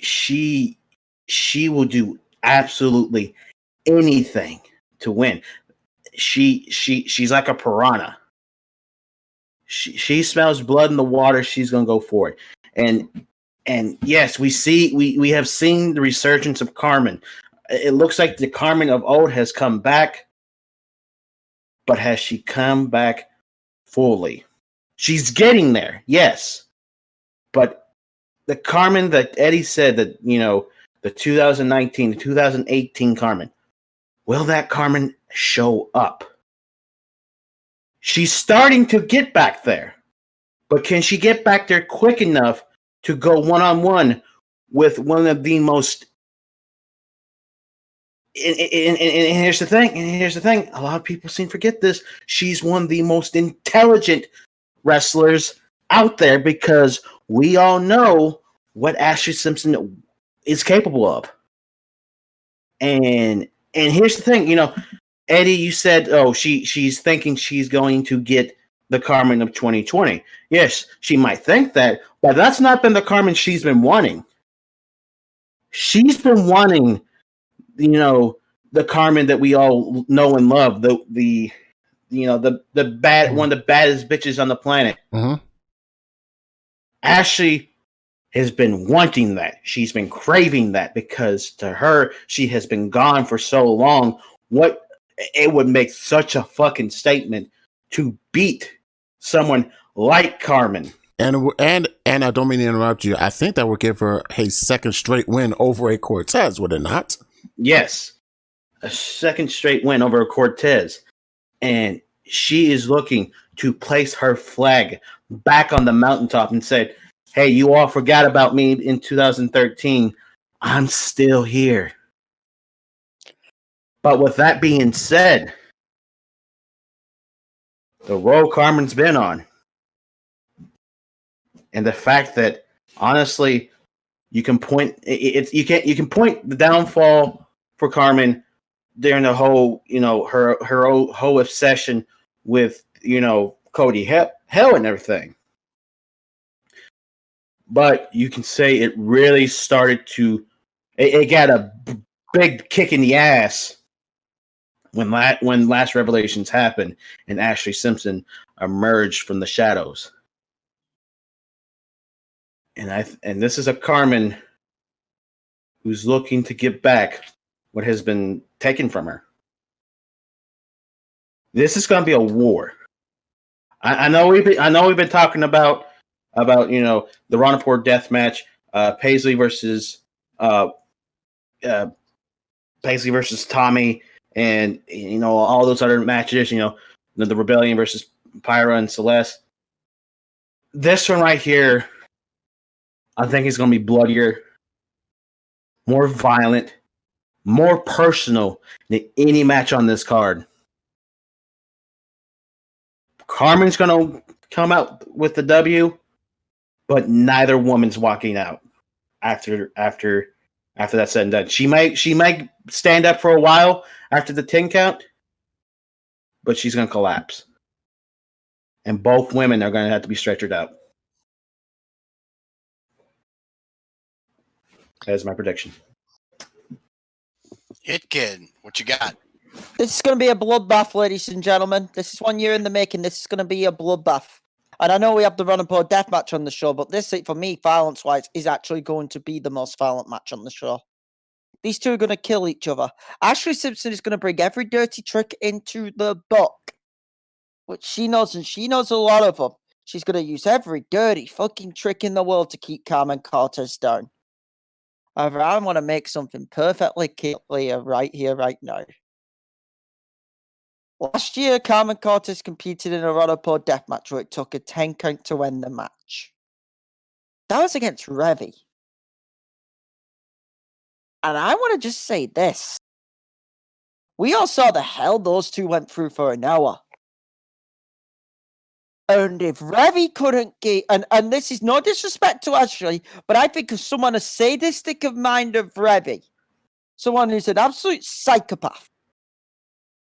She will do absolutely anything to win. She's like a piranha. She smells blood in the water. She's gonna go for it. And yes, we have seen the resurgence of Carmen. It looks like the Carmen of old has come back, but has she come back fully? She's getting there, yes, but the Carmen that Eddie said that the 2019, the 2018 Carmen, will that Carmen show up? She's starting to get back there, but can she get back there quick enough to go one-on-one with one of the most... And here's the thing, a lot of people seem to forget this. She's one of the most intelligent wrestlers out there, because we all know what Ashley Simpson is capable of. And here's the thing, Eddie, you said, she's thinking she's going to get the Carmen of 2020. Yes, she might think that, but that's not been the Carmen she's been wanting. She's been wanting, the Carmen that we all know and love, the bad, one of the baddest bitches on the planet. Mm-hmm. Ashley has been wanting that. She's been craving that because to her, she has been gone for so long. What it would make such a fucking statement to beat someone like Carmen. And I don't mean to interrupt you. I think that would give her a second straight win over a Cortez, would it not? Yes, a second straight win over Cortez. And she is looking to place her flag back on the mountaintop and said, hey, you all forgot about me in 2013. I'm still here. But with that being said, the road Carmen's been on, and the fact that honestly, you can point you can point the downfall for Carmen during the whole her whole obsession with Cody Hell and everything. But you can say it really started to it got a big kick in the ass when Last Revelations happened and Ashley Simpson emerged from the shadows. And this is a Carmen who's looking to get back what has been taken from her. This is going to be a war. I know we've been talking about the Ronapur death match, Paisley versus Tommy, and all those other matches. The Rebellion versus Pyra and Celeste. This one right here, I think is going to be bloodier, more violent, more personal than any match on this card. Carmen's going to come out with the W, but neither woman's walking out after that's said and done. She might stand up for a while after the 10 count, but she's going to collapse. And both women are going to have to be stretchered out. That is my prediction. Hit Kid, what you got? This is going to be a bloodbath, ladies and gentlemen. This is 1 year in the making. This is going to be a bloodbath. And I know we have the Run and Pour death match on the show, but this, for me, violence-wise, is actually going to be the most violent match on the show. These two are going to kill each other. Ashley Simpson is going to bring every dirty trick into the book, which she knows, and she knows a lot of them. She's going to use every dirty fucking trick in the world to keep Carmen Cortez down. However, I want to make something perfectly clear right here, right now. Last year, Carmen Cortez competed in a Rodopod death match where it took a 10 count to win the match. That was against Revy. And I want to just say this. We all saw the hell those two went through for an hour. And if Revy couldn't get... And this is no disrespect to Ashley, but I think of someone a sadistic of mind of Revy, someone who's an absolute psychopath,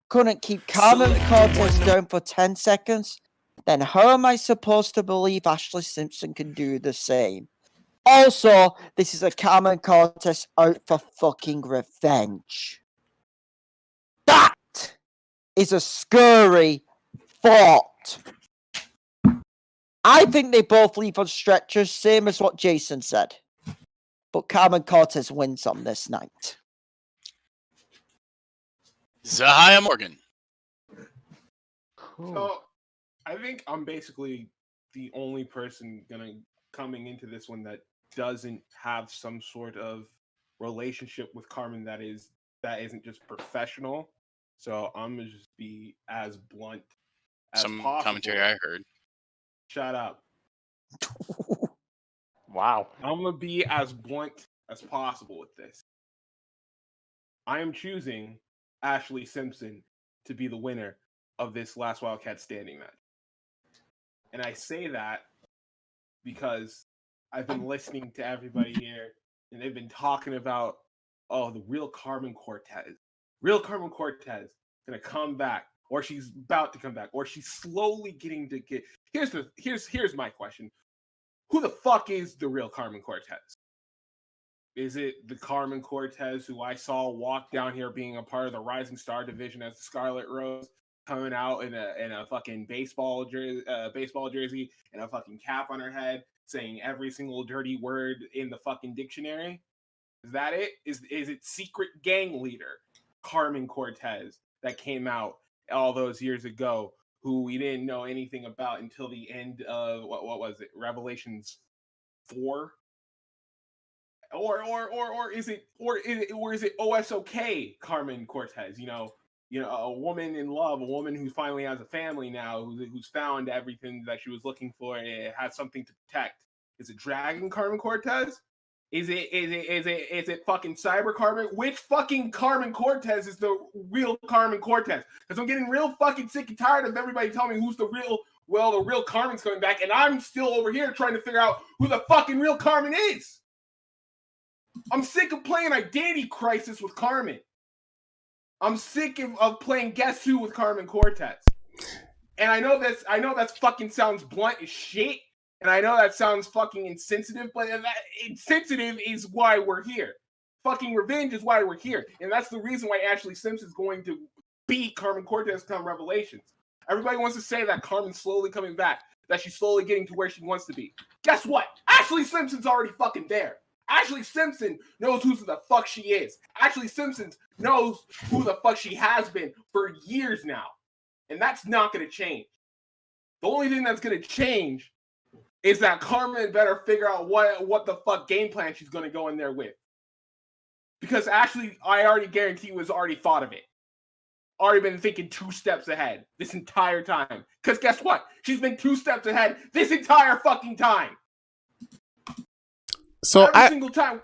couldn't keep Carmen Cortez down for 10 seconds, then how am I supposed to believe Ashley Simpson can do the same? Also, this is a Carmen Cortez out for fucking revenge. That is a scary thought. I think they both leave on stretchers, same as what Jason said. But Carmen Cortez wins on this night. Zahia Morgan. So I think I'm basically the only person coming into this one that doesn't have some sort of relationship with Carmen that isn't just professional. So I'm gonna just be as blunt as Some possible. commentary I heard. Shut up. Wow. I'm gonna be as blunt as possible with this. I am choosing Ashley Simpson to be the winner of this last Wildcat standing match. And I say that because I've been listening to everybody here and they've been talking about, the real Carmen Cortez. Real Carmen Cortez is gonna come back, or she's about to come back, or she's slowly getting to get. Here's my question. Who the fuck is the real Carmen Cortez? Is it the Carmen Cortez who I saw walk down here being a part of the Rising Star division as the Scarlet Rose, coming out in a fucking baseball jersey and a fucking cap on her head, saying every single dirty word in the fucking dictionary? Is that it? Is it secret gang leader Carmen Cortez that came out all those years ago, who we didn't know anything about until the end of what was it, Revelations 4? Or is it OSOK Carmen Cortez? A woman in love, a woman who finally has a family now, who's found everything that she was looking for, and has something to protect. Is it Dragon Carmen Cortez? Is it fucking Cyber Carmen? Which fucking Carmen Cortez is the real Carmen Cortez? Because I'm getting real fucking sick and tired of everybody telling me who's the real. Well, the real Carmen's coming back, and I'm still over here trying to figure out who the fucking real Carmen is. I'm sick of playing Identity Crisis with Carmen. I'm sick of playing Guess Who with Carmen Cortez. And I know that fucking sounds blunt as shit. And I know that sounds fucking insensitive, but that insensitive is why we're here. Fucking revenge is why we're here. And that's the reason why Ashley Simpson's going to beat Carmen Cortez come Revelations. Everybody wants to say that Carmen's slowly coming back, that she's slowly getting to where she wants to be. Guess what? Ashley Simpson's already fucking there. Ashley Simpson knows who the fuck she is. Ashley Simpson knows who the fuck she has been for years now. And that's not going to change. The only thing that's going to change is that Carmen better figure out what the fuck game plan she's going to go in there with. Because Ashley, I already guarantee, was already thought of it. Already been thinking 2 steps ahead this entire time. Because guess what? She's been 2 steps ahead this entire fucking time. So every single time.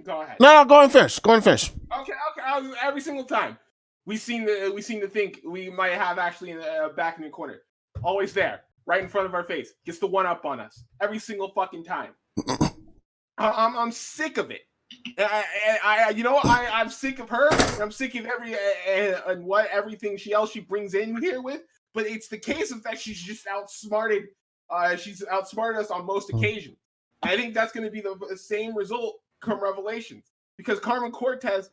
Go ahead. No, go and finish. Go and finish. Okay. Every single time we seem to think we might have Ashley in the back in the corner, always there, right in front of our face, gets the one up on us every single fucking time. I'm sick of it. I'm sick of her. I'm sick of everything she brings in here with. But it's the case of that she's just outsmarted. She's outsmarted us on most occasions. I think that's going to be the same result come Revelations, because Carmen Cortez.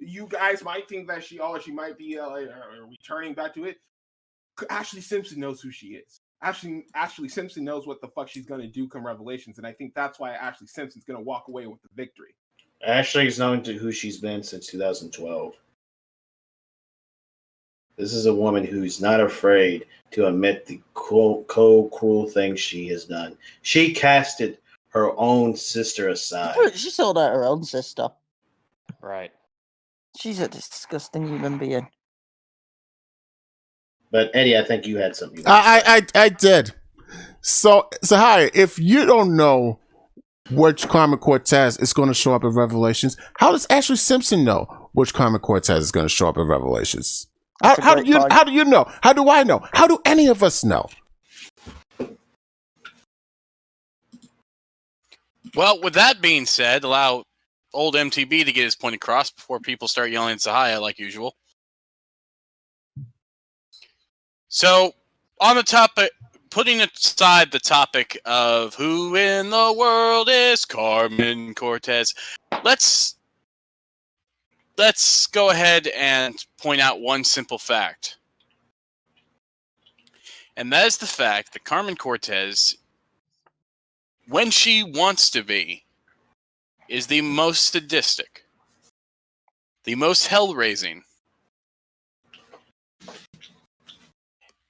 You guys might think that she might be returning back to it. Ashley Simpson knows who she is. Ashley Simpson knows what the fuck she's going to do come Revelations, and I think that's why Ashley Simpson's going to walk away with the victory. Ashley's known to who she's been since 2012. This is a woman who's not afraid to admit the cruel things she has done. She casted her own sister aside. She sold out her own sister. Right. She's a disgusting human being. But Eddie, I think you had something. I did. So hi. If you don't know which Carmen Cortez is going to show up in Revelations, how does Ashley Simpson know which Carmen Cortez is going to show up in Revelations? How do you know? How do I know? How do any of us know? Well, with that being said, allow old MTB to get his point across before people start yelling at Sahaya like usual. So, on the topic, putting aside the topic of who in the world is Carmen Cortez, let's go ahead and point out one simple fact. And that is the fact that Carmen Cortez, when she wants to be, is the most sadistic, the most hell-raising,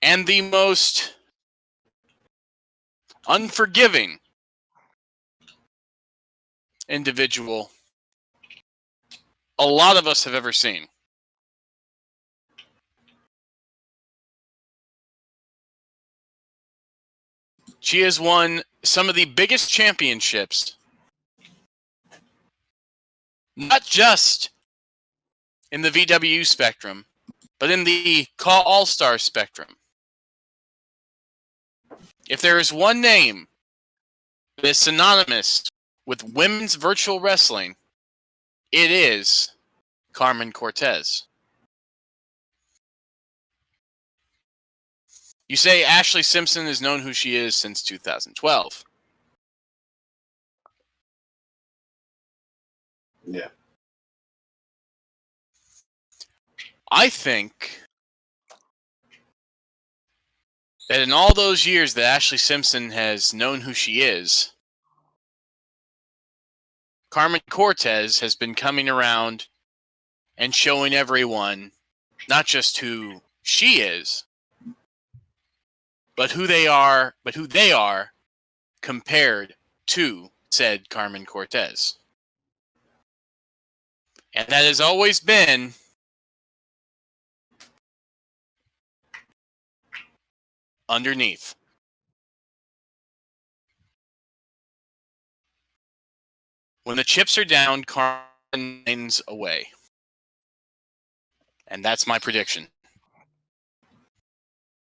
and the most unforgiving individual a lot of us have ever seen. She has won some of the biggest championships, not just in the VW spectrum, but in the Call All-Star spectrum. If there is one name that is synonymous with women's virtual wrestling, it is Carmen Cortez. You say Ashley Simpson has known who she is since 2012. Yeah. I think that in all those years that Ashley Simpson has known who she is, Carmen Cortez has been coming around and showing everyone not just who she is, but who they are compared to said Carmen Cortez. And that has always been underneath. When the chips are down, Carmen wins away. And that's my prediction.